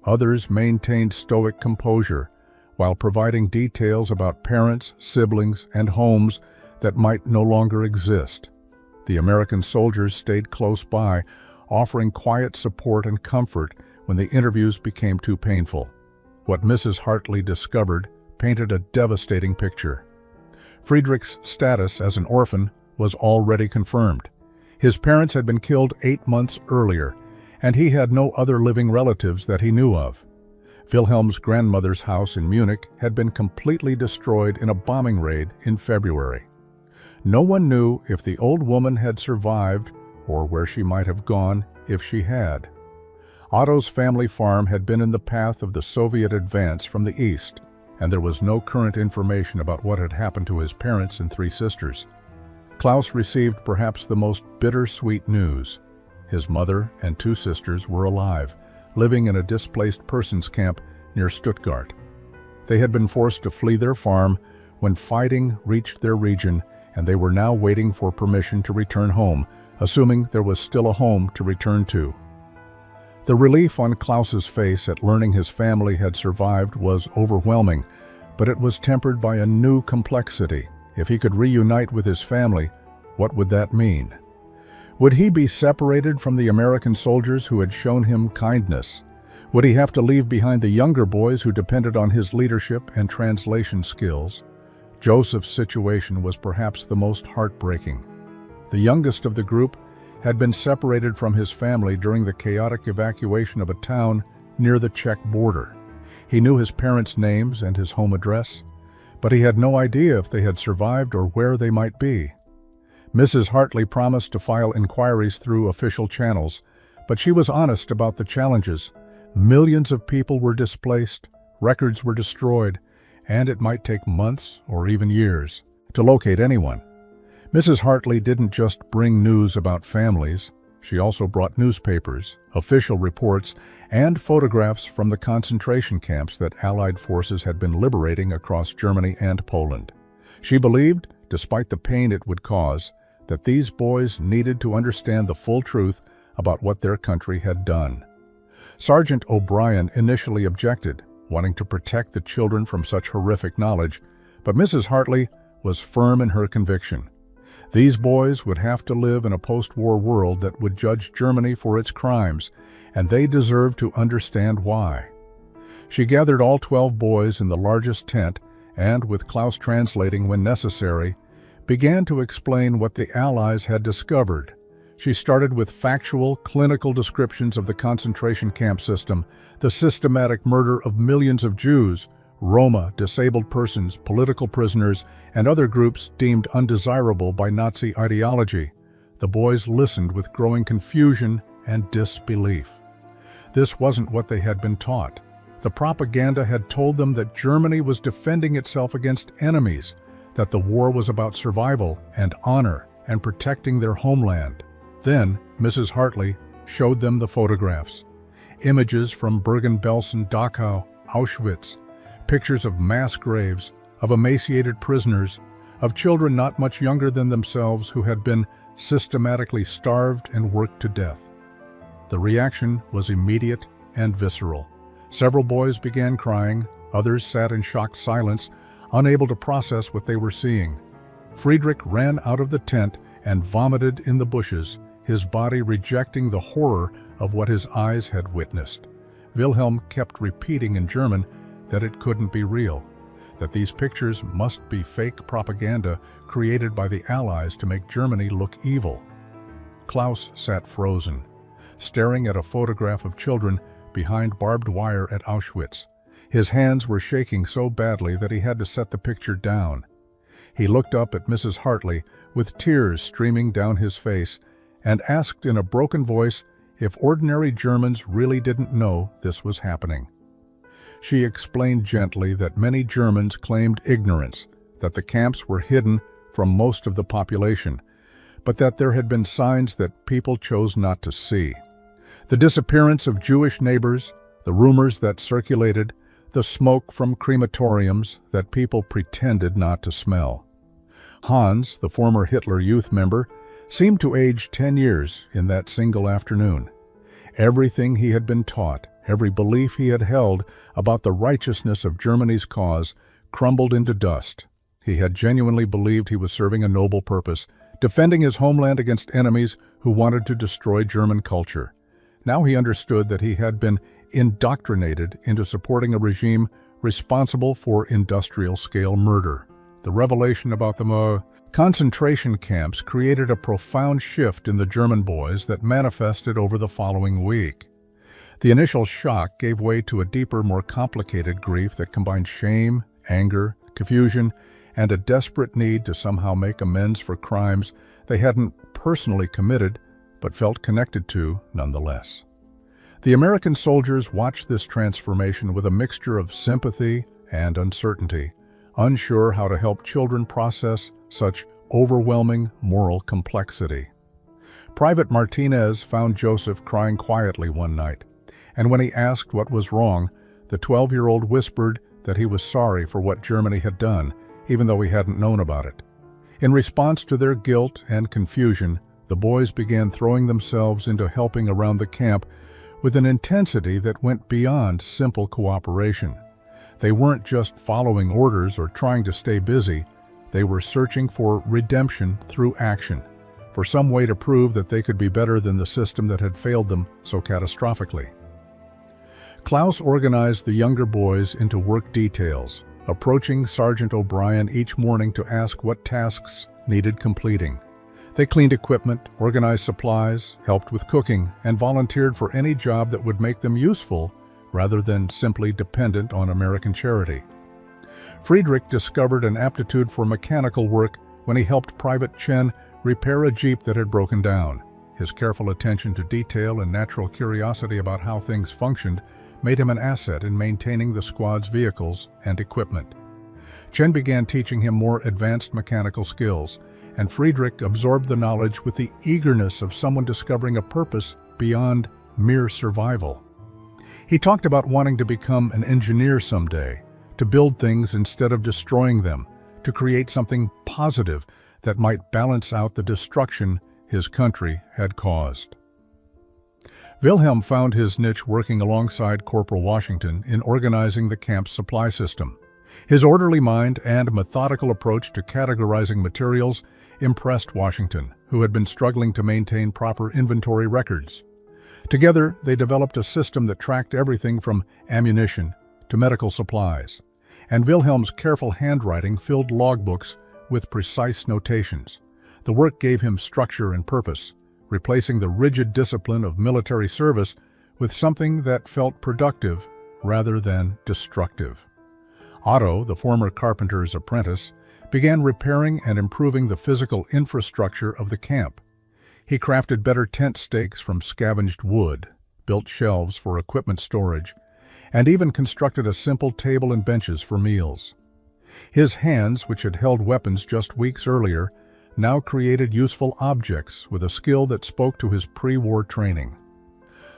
Others maintained stoic composure while providing details about parents, siblings, and homes that might no longer exist. The American soldiers stayed close by, offering quiet support and comfort when the interviews became too painful. What Mrs. Hartley discovered painted a devastating picture. Friedrich's status as an orphan was already confirmed. His parents had been killed 8 months earlier, and he had no other living relatives that he knew of. Wilhelm's grandmother's house in Munich had been completely destroyed in a bombing raid in February. No one knew if the old woman had survived or where she might have gone if she had. Otto's family farm had been in the path of the Soviet advance from the east, and there was no current information about what had happened to his parents and 3 sisters. Klaus received perhaps the most bittersweet news. His mother and 2 sisters were alive, living in a displaced persons camp near Stuttgart. They had been forced to flee their farm when fighting reached their region, and they were now waiting for permission to return home, assuming there was still a home to return to. The relief on Klaus's face at learning his family had survived was overwhelming, but it was tempered by a new complexity. If he could reunite with his family, what would that mean? Would he be separated from the American soldiers who had shown him kindness? Would he have to leave behind the younger boys who depended on his leadership and translation skills? Joseph's situation was perhaps the most heartbreaking. The youngest of the group had been separated from his family during the chaotic evacuation of a town near the Czech border. He knew his parents' names and his home address, but he had no idea if they had survived or where they might be. Mrs. Hartley promised to file inquiries through official channels, but she was honest about the challenges. Millions of people were displaced, records were destroyed, and it might take months or even years to locate anyone. Mrs. Hartley didn't just bring news about families. She also brought newspapers, official reports, and photographs from the concentration camps that Allied forces had been liberating across Germany and Poland. She believed, despite the pain it would cause, that these boys needed to understand the full truth about what their country had done. Sergeant O'Brien initially objected, wanting to protect the children from such horrific knowledge, but Mrs. Hartley was firm in her conviction. These boys would have to live in a post-war world that would judge Germany for its crimes, and they deserved to understand why. She gathered all 12 boys in the largest tent and, with Klaus translating when necessary, began to explain what the Allies had discovered. She started with factual, clinical descriptions of the concentration camp system, the systematic murder of millions of Jews, Roma, disabled persons, political prisoners, and other groups deemed undesirable by Nazi ideology. The boys listened with growing confusion and disbelief. This wasn't what they had been taught. The propaganda had told them that Germany was defending itself against enemies, that the war was about survival and honor and protecting their homeland. Then, Mrs. Hartley showed them the photographs. Images from Bergen-Belsen, Dachau, Auschwitz, pictures of mass graves, of emaciated prisoners, of children not much younger than themselves who had been systematically starved and worked to death. The reaction was immediate and visceral. Several boys began crying, others sat in shocked silence, unable to process what they were seeing. Friedrich ran out of the tent and vomited in the bushes, his body rejecting the horror of what his eyes had witnessed. Wilhelm kept repeating in German that it couldn't be real, that these pictures must be fake propaganda created by the Allies to make Germany look evil. Klaus sat frozen, staring at a photograph of children behind barbed wire at Auschwitz. His hands were shaking so badly that he had to set the picture down. He looked up at Mrs. Hartley with tears streaming down his face and asked in a broken voice if ordinary Germans really didn't know this was happening. She explained gently that many Germans claimed ignorance, that the camps were hidden from most of the population, but that there had been signs that people chose not to see. The disappearance of Jewish neighbors, the rumors that circulated, the smoke from crematoriums that people pretended not to smell. Hans, the former Hitler Youth member, seemed to age 10 years in that single afternoon. Everything he had been taught, every belief he had held about the righteousness of Germany's cause crumbled into dust. He had genuinely believed he was serving a noble purpose, defending his homeland against enemies who wanted to destroy German culture. Now he understood that he had been indoctrinated into supporting a regime responsible for industrial-scale murder. The revelation about the concentration camps created a profound shift in the German boys that manifested over the following week. The initial shock gave way to a deeper, more complicated grief that combined shame, anger, confusion, and a desperate need to somehow make amends for crimes they hadn't personally committed but felt connected to nonetheless. The American soldiers watched this transformation with a mixture of sympathy and uncertainty, unsure how to help children process such overwhelming moral complexity. Private Martinez found Joseph crying quietly one night, and when he asked what was wrong, the 12-year-old whispered that he was sorry for what Germany had done, even though he hadn't known about it. In response to their guilt and confusion, the boys began throwing themselves into helping around the camp with an intensity that went beyond simple cooperation. They weren't just following orders or trying to stay busy. They were searching for redemption through action, for some way to prove that they could be better than the system that had failed them so catastrophically. Klaus organized the younger boys into work details, approaching Sergeant O'Brien each morning to ask what tasks needed completing. They cleaned equipment, organized supplies, helped with cooking, and volunteered for any job that would make them useful rather than simply dependent on American charity. Friedrich discovered an aptitude for mechanical work when he helped Private Chen repair a Jeep that had broken down. His careful attention to detail and natural curiosity about how things functioned made him an asset in maintaining the squad's vehicles and equipment. Chen began teaching him more advanced mechanical skills, and Friedrich absorbed the knowledge with the eagerness of someone discovering a purpose beyond mere survival. He talked about wanting to become an engineer someday, to build things instead of destroying them, to create something positive that might balance out the destruction his country had caused. Wilhelm found his niche working alongside Corporal Washington in organizing the camp's supply system. His orderly mind and methodical approach to categorizing materials impressed Washington, who had been struggling to maintain proper inventory records. Together, they developed a system that tracked everything from ammunition to medical supplies, and Wilhelm's careful handwriting filled logbooks with precise notations. The work gave him structure and purpose, replacing the rigid discipline of military service with something that felt productive rather than destructive. Otto, the former carpenter's apprentice, began repairing and improving the physical infrastructure of the camp. He crafted better tent stakes from scavenged wood, built shelves for equipment storage, and even constructed a simple table and benches for meals. His hands, which had held weapons just weeks earlier, now created useful objects with a skill that spoke to his pre-war training.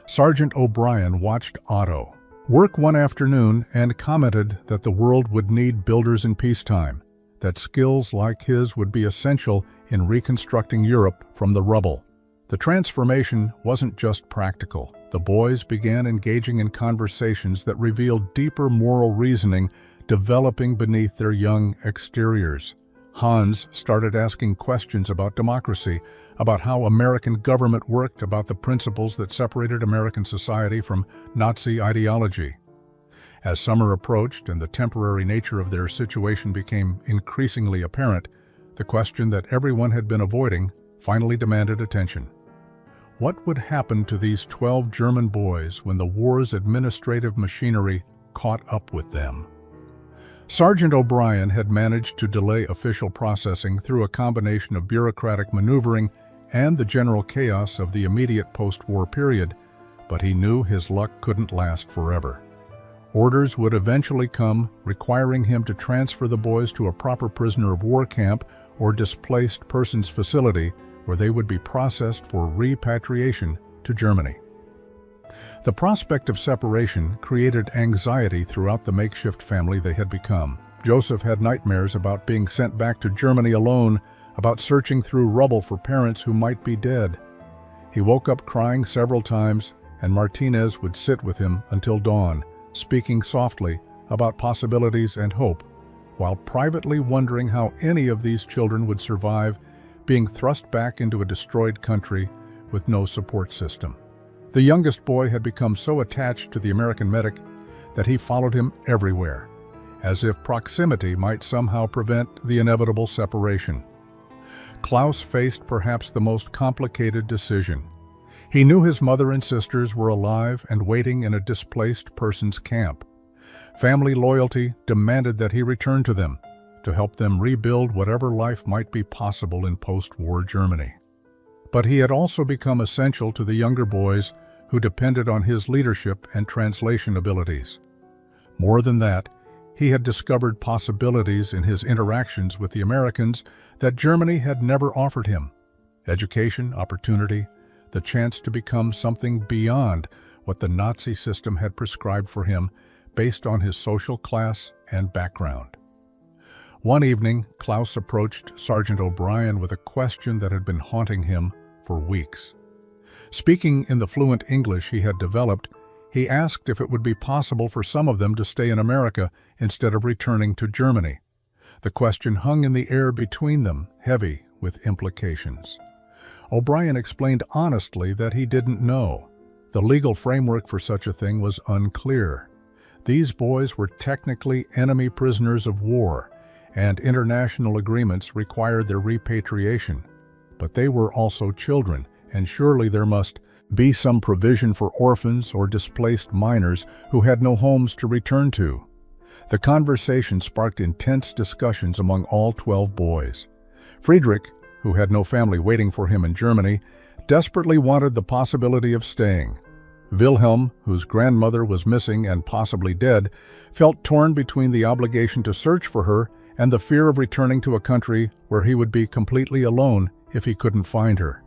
Sergeant O'Brien watched Otto work one afternoon and commented that the world would need builders in peacetime, that skills like his would be essential in reconstructing Europe from the rubble. The transformation wasn't just practical. The boys began engaging in conversations that revealed deeper moral reasoning developing beneath their young exteriors. Hans started asking questions about democracy, about how American government worked, about the principles that separated American society from Nazi ideology. As summer approached and the temporary nature of their situation became increasingly apparent, the question that everyone had been avoiding finally demanded attention. What would happen to these 12 German boys when the war's administrative machinery caught up with them? Sergeant O'Brien had managed to delay official processing through a combination of bureaucratic maneuvering and the general chaos of the immediate post-war period, but he knew his luck couldn't last forever. Orders would eventually come requiring him to transfer the boys to a proper prisoner of war camp or displaced persons facility where they would be processed for repatriation to Germany. The prospect of separation created anxiety throughout the makeshift family they had become. Joseph had nightmares about being sent back to Germany alone, about searching through rubble for parents who might be dead. He woke up crying several times, and Martinez would sit with him until dawn, speaking softly about possibilities and hope, while privately wondering how any of these children would survive being thrust back into a destroyed country with no support system. The youngest boy had become so attached to the American medic that he followed him everywhere, as if proximity might somehow prevent the inevitable separation. Klaus faced perhaps the most complicated decision. He knew his mother and sisters were alive and waiting in a displaced persons camp. Family loyalty demanded that he return to them, to help them rebuild whatever life might be possible in post-war Germany. But he had also become essential to the younger boys who depended on his leadership and translation abilities. More than that, he had discovered possibilities in his interactions with the Americans that Germany had never offered him: education, opportunity, the chance to become something beyond what the Nazi system had prescribed for him based on his social class and background. One evening, Klaus approached Sergeant O'Brien with a question that had been haunting him for weeks. Speaking in the fluent English he had developed, he asked if it would be possible for some of them to stay in America instead of returning to Germany. The question hung in the air between them, heavy with implications. O'Brien explained honestly that he didn't know. The legal framework for such a thing was unclear. These boys were technically enemy prisoners of war, and international agreements required their repatriation. But they were also children, and surely there must be some provision for orphans or displaced minors who had no homes to return to. The conversation sparked intense discussions among all 12 boys. Friedrich, who had no family waiting for him in Germany, desperately wanted the possibility of staying. Wilhelm, whose grandmother was missing and possibly dead, felt torn between the obligation to search for her and the fear of returning to a country where he would be completely alone if he couldn't find her.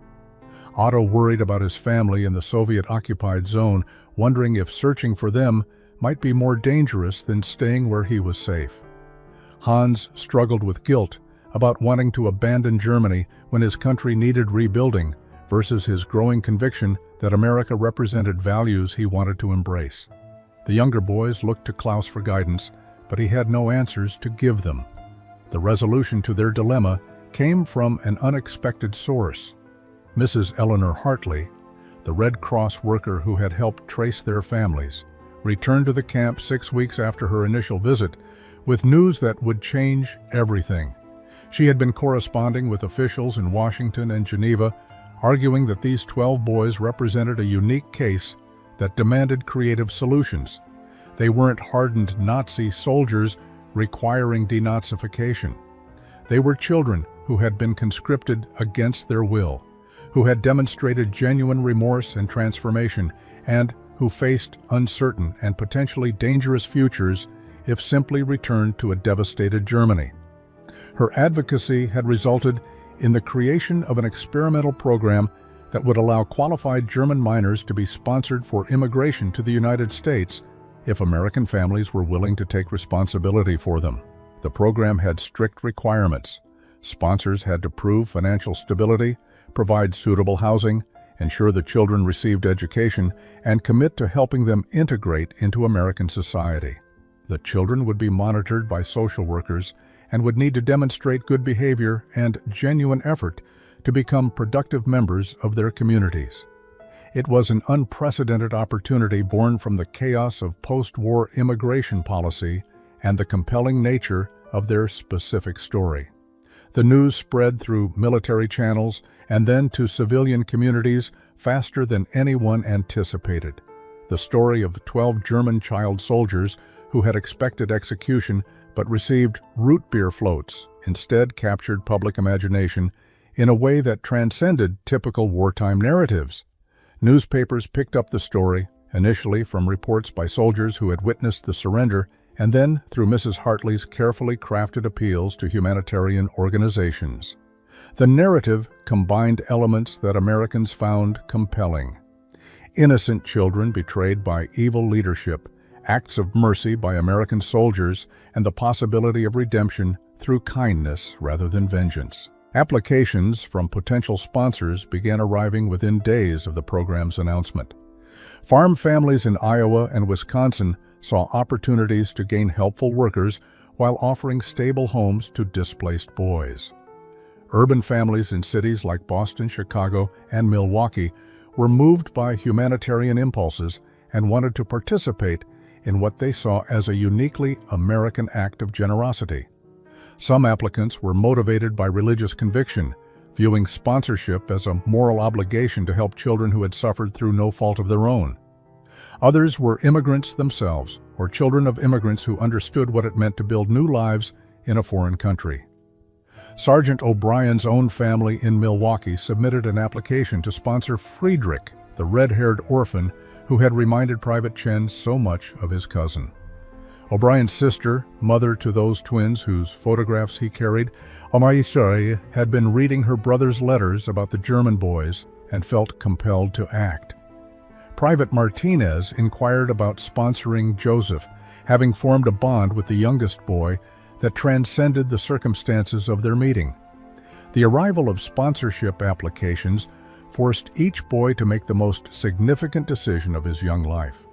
Otto worried about his family in the Soviet-occupied zone, wondering if searching for them might be more dangerous than staying where he was safe. Hans struggled with guilt about wanting to abandon Germany when his country needed rebuilding, versus his growing conviction that America represented values he wanted to embrace. The younger boys looked to Klaus for guidance, but he had no answers to give them. The resolution to their dilemma came from an unexpected source. Mrs. Eleanor Hartley, the Red Cross worker who had helped trace their families, returned to the camp 6 weeks after her initial visit with news that would change everything. She had been corresponding with officials in Washington and Geneva, arguing that these 12 boys represented a unique case that demanded creative solutions. They weren't hardened Nazi soldiers requiring denazification. They were children who had been conscripted against their will, who had demonstrated genuine remorse and transformation, and who faced uncertain and potentially dangerous futures if simply returned to a devastated Germany. Her advocacy had resulted in the creation of an experimental program that would allow qualified German minors to be sponsored for immigration to the United States if American families were willing to take responsibility for them. The program had strict requirements. Sponsors had to prove financial stability, provide suitable housing, ensure the children received education, and commit to helping them integrate into American society. The children would be monitored by social workers and would need to demonstrate good behavior and genuine effort to become productive members of their communities. It was an unprecedented opportunity born from the chaos of post-war immigration policy and the compelling nature of their specific story. The news spread through military channels and then to civilian communities faster than anyone anticipated. The story of 12 German child soldiers who had expected execution but received root beer floats instead captured public imagination in a way that transcended typical wartime narratives. Newspapers picked up the story, initially from reports by soldiers who had witnessed the surrender, and then through Mrs. Hartley's carefully crafted appeals to humanitarian organizations. The narrative combined elements that Americans found compelling. Innocent children betrayed by evil leadership, acts of mercy by American soldiers, and the possibility of redemption through kindness rather than vengeance. Applications from potential sponsors began arriving within days of the program's announcement. Farm families in Iowa and Wisconsin saw opportunities to gain helpful workers while offering stable homes to displaced boys. Urban families in cities like Boston, Chicago, and Milwaukee were moved by humanitarian impulses and wanted to participate in what they saw as a uniquely American act of generosity. Some applicants were motivated by religious conviction, viewing sponsorship as a moral obligation to help children who had suffered through no fault of their own. Others were immigrants themselves, or children of immigrants who understood what it meant to build new lives in a foreign country. Sergeant O'Brien's own family in Milwaukee submitted an application to sponsor Friedrich, the red-haired orphan who had reminded Private Chen so much of his cousin. O'Brien's sister, mother to those twins whose photographs he carried, Omaisari, had been reading her brother's letters about the German boys and felt compelled to act. Private Martinez inquired about sponsoring Joseph, having formed a bond with the youngest boy that transcended the circumstances of their meeting. The arrival of sponsorship applications forced each boy to make the most significant decision of his young life.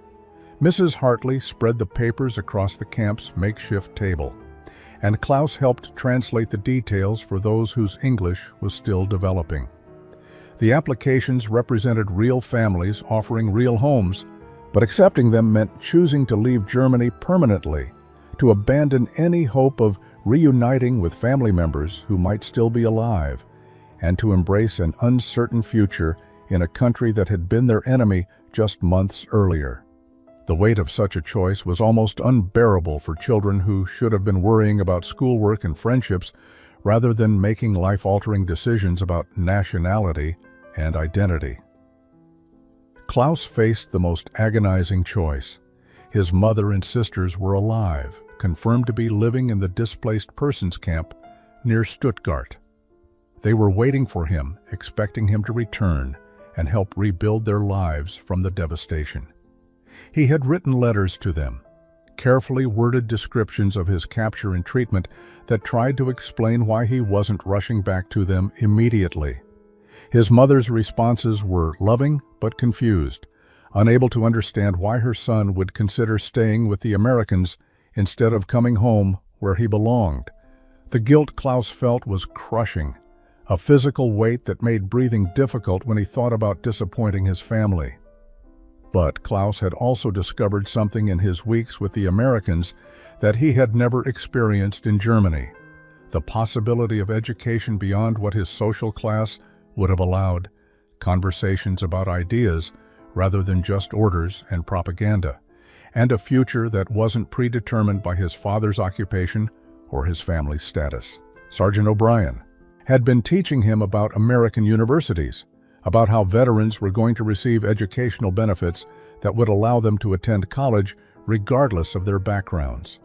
Mrs. Hartley spread the papers across the camp's makeshift table, and Klaus helped translate the details for those whose English was still developing. The applications represented real families offering real homes, But accepting them meant choosing to leave Germany permanently, to abandon any hope of reuniting with family members who might still be alive, and to embrace an uncertain future in a country that had been their enemy just months earlier. The weight of such a choice was almost unbearable for children who should have been worrying about schoolwork and friendships rather than making life-altering decisions about nationality and identity. Klaus faced the most agonizing choice. His mother and sisters were alive, confirmed to be living in the displaced persons camp near Stuttgart. They were waiting for him, expecting him to return and help rebuild their lives from the devastation. He had written letters to them, carefully worded descriptions of his capture and treatment that tried to explain why he wasn't rushing back to them immediately. His mother's responses were loving but confused, unable to understand why her son would consider staying with the Americans instead of coming home where he belonged. The guilt Klaus felt was crushing, a physical weight that made breathing difficult when he thought about disappointing his family. But Klaus had also discovered something in his weeks with the Americans that he had never experienced in Germany: the possibility of education beyond what his social class would have allowed, conversations about ideas rather than just orders and propaganda, and a future that wasn't predetermined by his father's occupation or his family's status. Sergeant O'Brien had been teaching him about American universities, about how veterans were going to receive educational benefits that would allow them to attend college regardless of their backgrounds.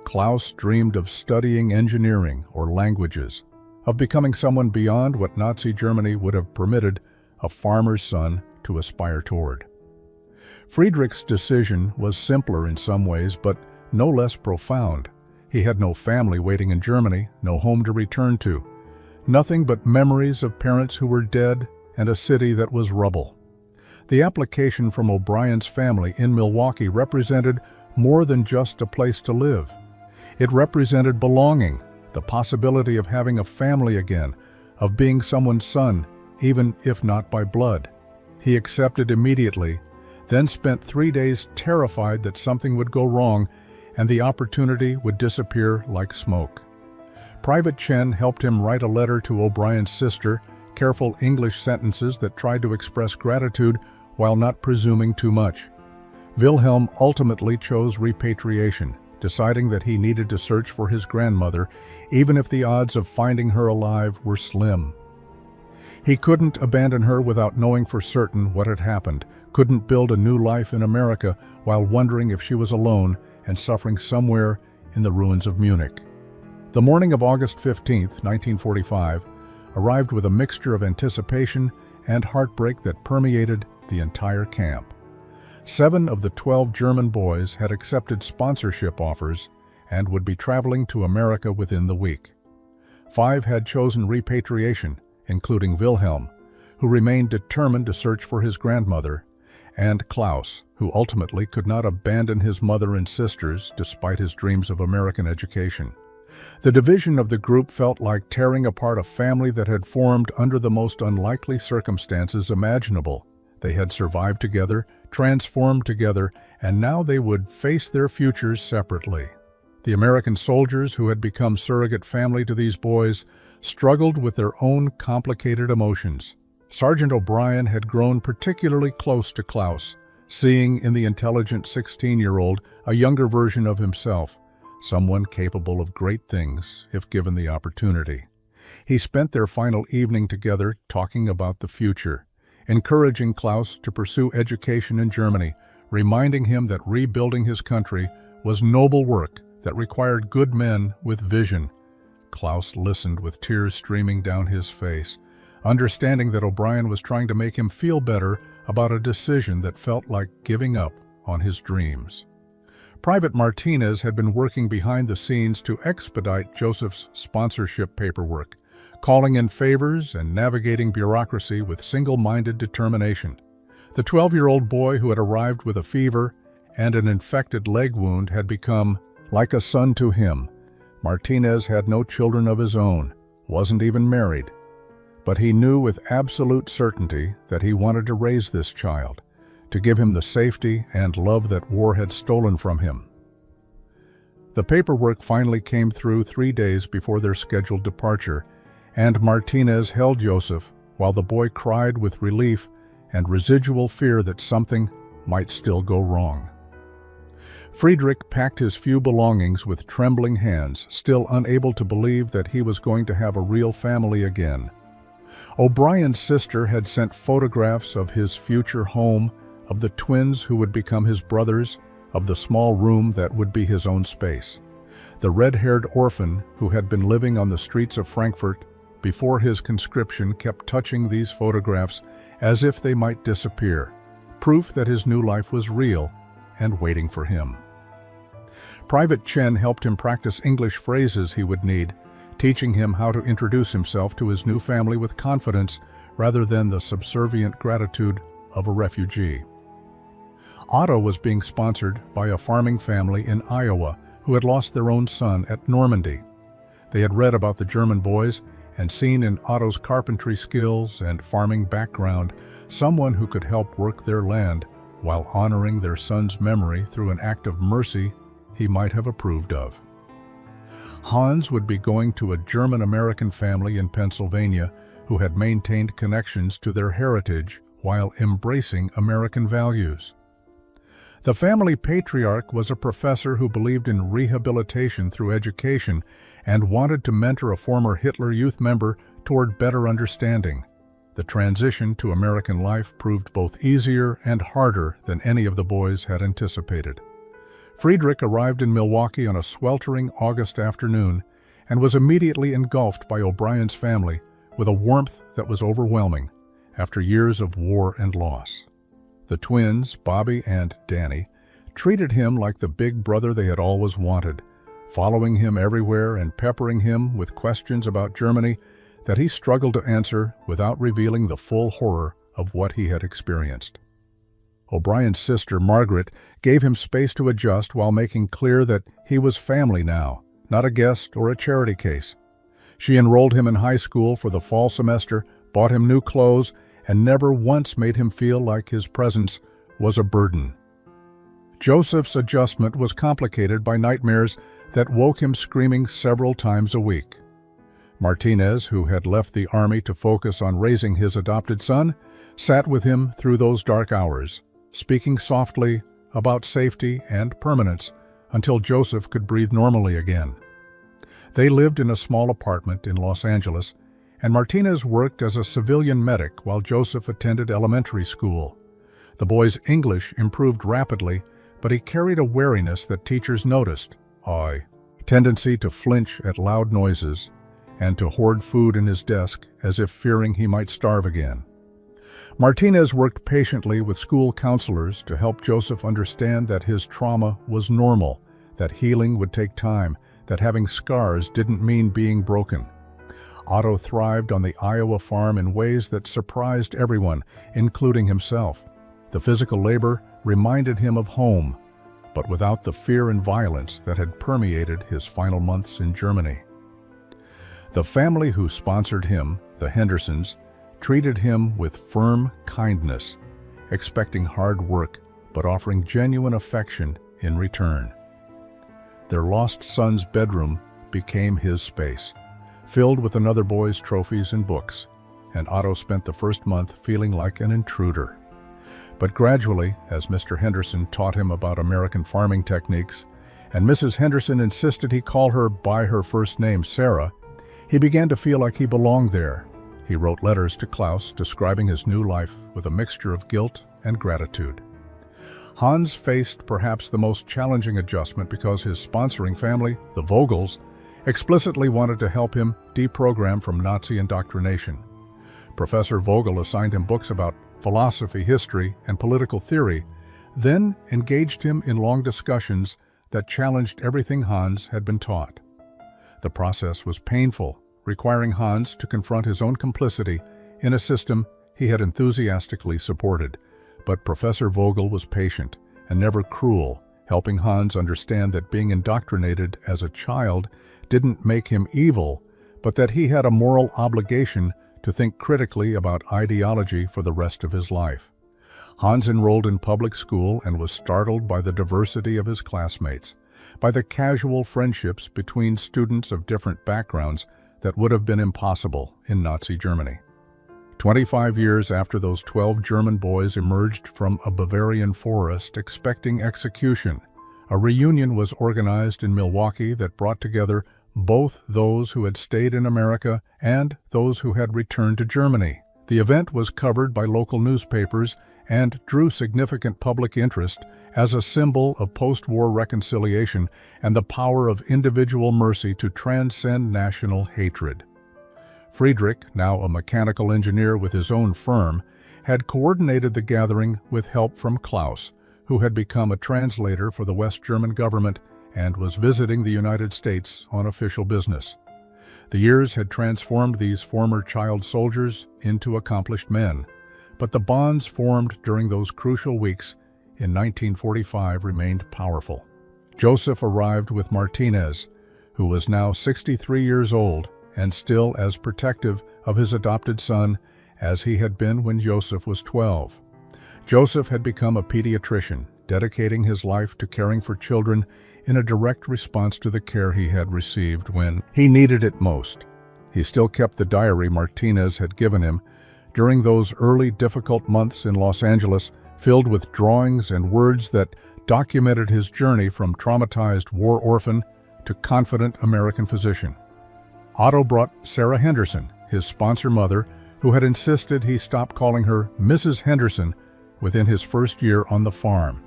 Klaus dreamed of studying engineering or languages, of becoming someone beyond what Nazi Germany would have permitted a farmer's son to aspire toward. Friedrich's decision was simpler in some ways, but no less profound. He had no family waiting in Germany, no home to return to, nothing but memories of parents who were dead and a city that was rubble. The application from O'Brien's family in Milwaukee represented more than just a place to live. It represented belonging, the possibility of having a family again, of being someone's son, even if not by blood. He accepted immediately, then spent 3 days terrified that something would go wrong and the opportunity would disappear like smoke. Private Chen helped him write a letter to O'Brien's sister, careful English sentences that tried to express gratitude while not presuming too much. Wilhelm ultimately chose repatriation, deciding that he needed to search for his grandmother, even if the odds of finding her alive were slim. He couldn't abandon her without knowing for certain what had happened, couldn't build a new life in America while wondering if she was alone and suffering somewhere in the ruins of Munich. The morning of August 15, 1945, arrived with a mixture of anticipation and heartbreak that permeated the entire camp. 7 of the 12 German boys had accepted sponsorship offers and would be traveling to America within the week. 5 had chosen repatriation, including Wilhelm, who remained determined to search for his grandmother, and Klaus, who ultimately could not abandon his mother and sisters despite his dreams of American education. The division of the group felt like tearing apart a family that had formed under the most unlikely circumstances imaginable. They had survived together, transformed together, and now they would face their futures separately. The American soldiers who had become surrogate family to these boys struggled with their own complicated emotions. Sergeant O'Brien had grown particularly close to Klaus, seeing in the intelligent 16-year-old a younger version of himself, someone capable of great things if given the opportunity. He spent their final evening together talking about the future, encouraging Klaus to pursue education in Germany, reminding him that rebuilding his country was noble work that required good men with vision. Klaus listened with tears streaming down his face, understanding that O'Brien was trying to make him feel better about a decision that felt like giving up on his dreams. Private Martinez had been working behind the scenes to expedite Joseph's sponsorship paperwork, calling in favors and navigating bureaucracy with single-minded determination. The 12-year-old boy who had arrived with a fever and an infected leg wound had become like a son to him. Martinez had no children of his own, wasn't even married, but he knew with absolute certainty that he wanted to raise this child, to give him the safety and love that war had stolen from him. The paperwork finally came through 3 days before their scheduled departure, and Martinez held Joseph while the boy cried with relief and residual fear that something might still go wrong. Friedrich packed his few belongings with trembling hands, still unable to believe that he was going to have a real family again. O'Brien's sister had sent photographs of his future home, of the twins who would become his brothers, of the small room that would be his own space. The red-haired orphan who had been living on the streets of Frankfurt before his conscription kept touching these photographs as if they might disappear, proof that his new life was real and waiting for him. Private Chen helped him practice English phrases he would need, teaching him how to introduce himself to his new family with confidence rather than the subservient gratitude of a refugee. Otto was being sponsored by a farming family in Iowa who had lost their own son at Normandy. They had read about the German boys and seen in Otto's carpentry skills and farming background someone who could help work their land while honoring their son's memory through an act of mercy he might have approved of. Hans would be going to a German-American family in Pennsylvania who had maintained connections to their heritage while embracing American values. The family patriarch was a professor who believed in rehabilitation through education and wanted to mentor a former Hitler Youth member toward better understanding. The transition to American life proved both easier and harder than any of the boys had anticipated. Friedrich arrived in Milwaukee on a sweltering August afternoon and was immediately engulfed by O'Brien's family with a warmth that was overwhelming after years of war and loss. The twins, Bobby and Danny, treated him like the big brother they had always wanted, following him everywhere and peppering him with questions about Germany that he struggled to answer without revealing the full horror of what he had experienced. O'Brien's sister, Margaret, gave him space to adjust while making clear that he was family now, not a guest or a charity case. She enrolled him in high school for the fall semester, bought him new clothes, and never once made him feel like his presence was a burden. Joseph's adjustment was complicated by nightmares that woke him screaming several times a week. Martinez, who had left the army to focus on raising his adopted son, sat with him through those dark hours, speaking softly about safety and permanence until Joseph could breathe normally again. They lived in a small apartment in Los Angeles, and Martinez worked as a civilian medic while Joseph attended elementary school. The boy's English improved rapidly, but he carried a wariness that teachers noticed, a tendency to flinch at loud noises, and to hoard food in his desk as if fearing he might starve again. Martinez worked patiently with school counselors to help Joseph understand that his trauma was normal, that healing would take time, that having scars didn't mean being broken. Otto thrived on the Iowa farm in ways that surprised everyone, including himself. The physical labor reminded him of home, but without the fear and violence that had permeated his final months in Germany. The family who sponsored him, the Hendersons, treated him with firm kindness, expecting hard work but offering genuine affection in return. Their lost son's bedroom became his space, filled with another boy's trophies and books, and Otto spent the first month feeling like an intruder. But gradually, as Mr. Henderson taught him about American farming techniques, and Mrs. Henderson insisted he call her by her first name, Sarah, he began to feel like he belonged there. He wrote letters to Klaus describing his new life with a mixture of guilt and gratitude. Hans faced perhaps the most challenging adjustment because his sponsoring family, the Vogels, explicitly wanted to help him deprogram from Nazi indoctrination. Professor Vogel assigned him books about philosophy, history, and political theory, then engaged him in long discussions that challenged everything Hans had been taught. The process was painful, requiring Hans to confront his own complicity in a system he had enthusiastically supported. But Professor Vogel was patient and never cruel, helping Hans understand that being indoctrinated as a child didn't make him evil, but that he had a moral obligation to think critically about ideology for the rest of his life. Hans enrolled in public school and was startled by the diversity of his classmates, by the casual friendships between students of different backgrounds that would have been impossible in Nazi Germany. 25 years after those 12 German boys emerged from a Bavarian forest expecting execution, a reunion was organized in Milwaukee that brought together both those who had stayed in America and those who had returned to Germany. The event was covered by local newspapers and drew significant public interest as a symbol of post-war reconciliation and the power of individual mercy to transcend national hatred. Friedrich, now a mechanical engineer with his own firm, had coordinated the gathering with help from Klaus, who had become a translator for the West German government and was visiting the United States on official business. The years had transformed these former child soldiers into accomplished men, but the bonds formed during those crucial weeks in 1945 remained powerful. Joseph arrived with Martinez, who was now 63 years old and still as protective of his adopted son as he had been when Joseph was 12. Joseph had become a pediatrician, dedicating his life to caring for children in a direct response to the care he had received when he needed it most. He still kept the diary Martinez had given him during those early difficult months in Los Angeles, filled with drawings and words that documented his journey from traumatized war orphan to confident American physician. Otto brought Sarah Henderson, his sponsor mother, who had insisted he stop calling her Mrs. Henderson within his first year on the farm.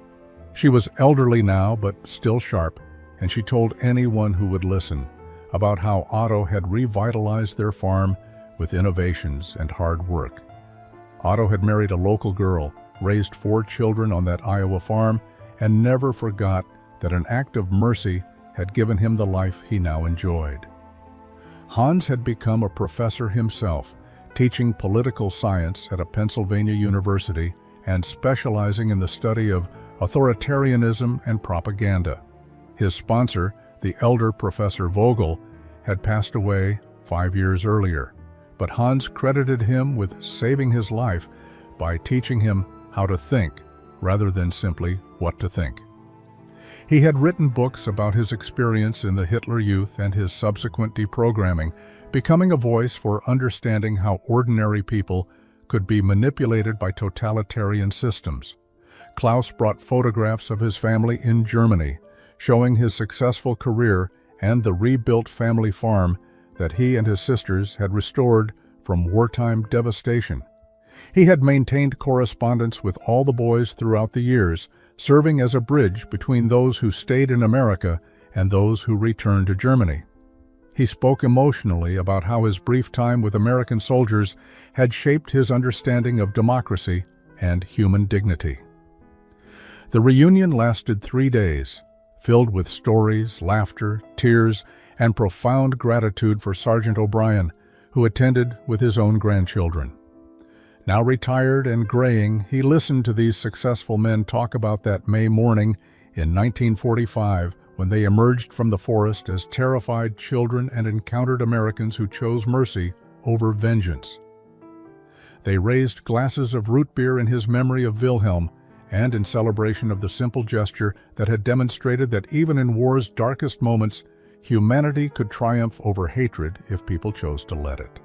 She was elderly now, but still sharp, and she told anyone who would listen about how Otto had revitalized their farm with innovations and hard work. Otto had married a local girl, raised 4 children on that Iowa farm, and never forgot that an act of mercy had given him the life he now enjoyed. Hans had become a professor himself, teaching political science at a Pennsylvania university and specializing in the study of authoritarianism and propaganda. His sponsor, the elder Professor Vogel, had passed away 5 years earlier, but Hans credited him with saving his life by teaching him how to think rather than simply what to think. He had written books about his experience in the Hitler Youth and his subsequent deprogramming, becoming a voice for understanding how ordinary people could be manipulated by totalitarian systems. Klaus brought photographs of his family in Germany, showing his successful career and the rebuilt family farm that he and his sisters had restored from wartime devastation. He had maintained correspondence with all the boys throughout the years, serving as a bridge between those who stayed in America and those who returned to Germany. He spoke emotionally about how his brief time with American soldiers had shaped his understanding of democracy and human dignity. The reunion lasted 3 days, filled with stories, laughter, tears, and profound gratitude for Sergeant O'Brien, who attended with his own grandchildren. Now retired and graying, he listened to these successful men talk about that May morning in 1945 when they emerged from the forest as terrified children and encountered Americans who chose mercy over vengeance. They raised glasses of root beer in his memory of Wilhelm and in celebration of the simple gesture that had demonstrated that even in war's darkest moments, humanity could triumph over hatred if people chose to let it.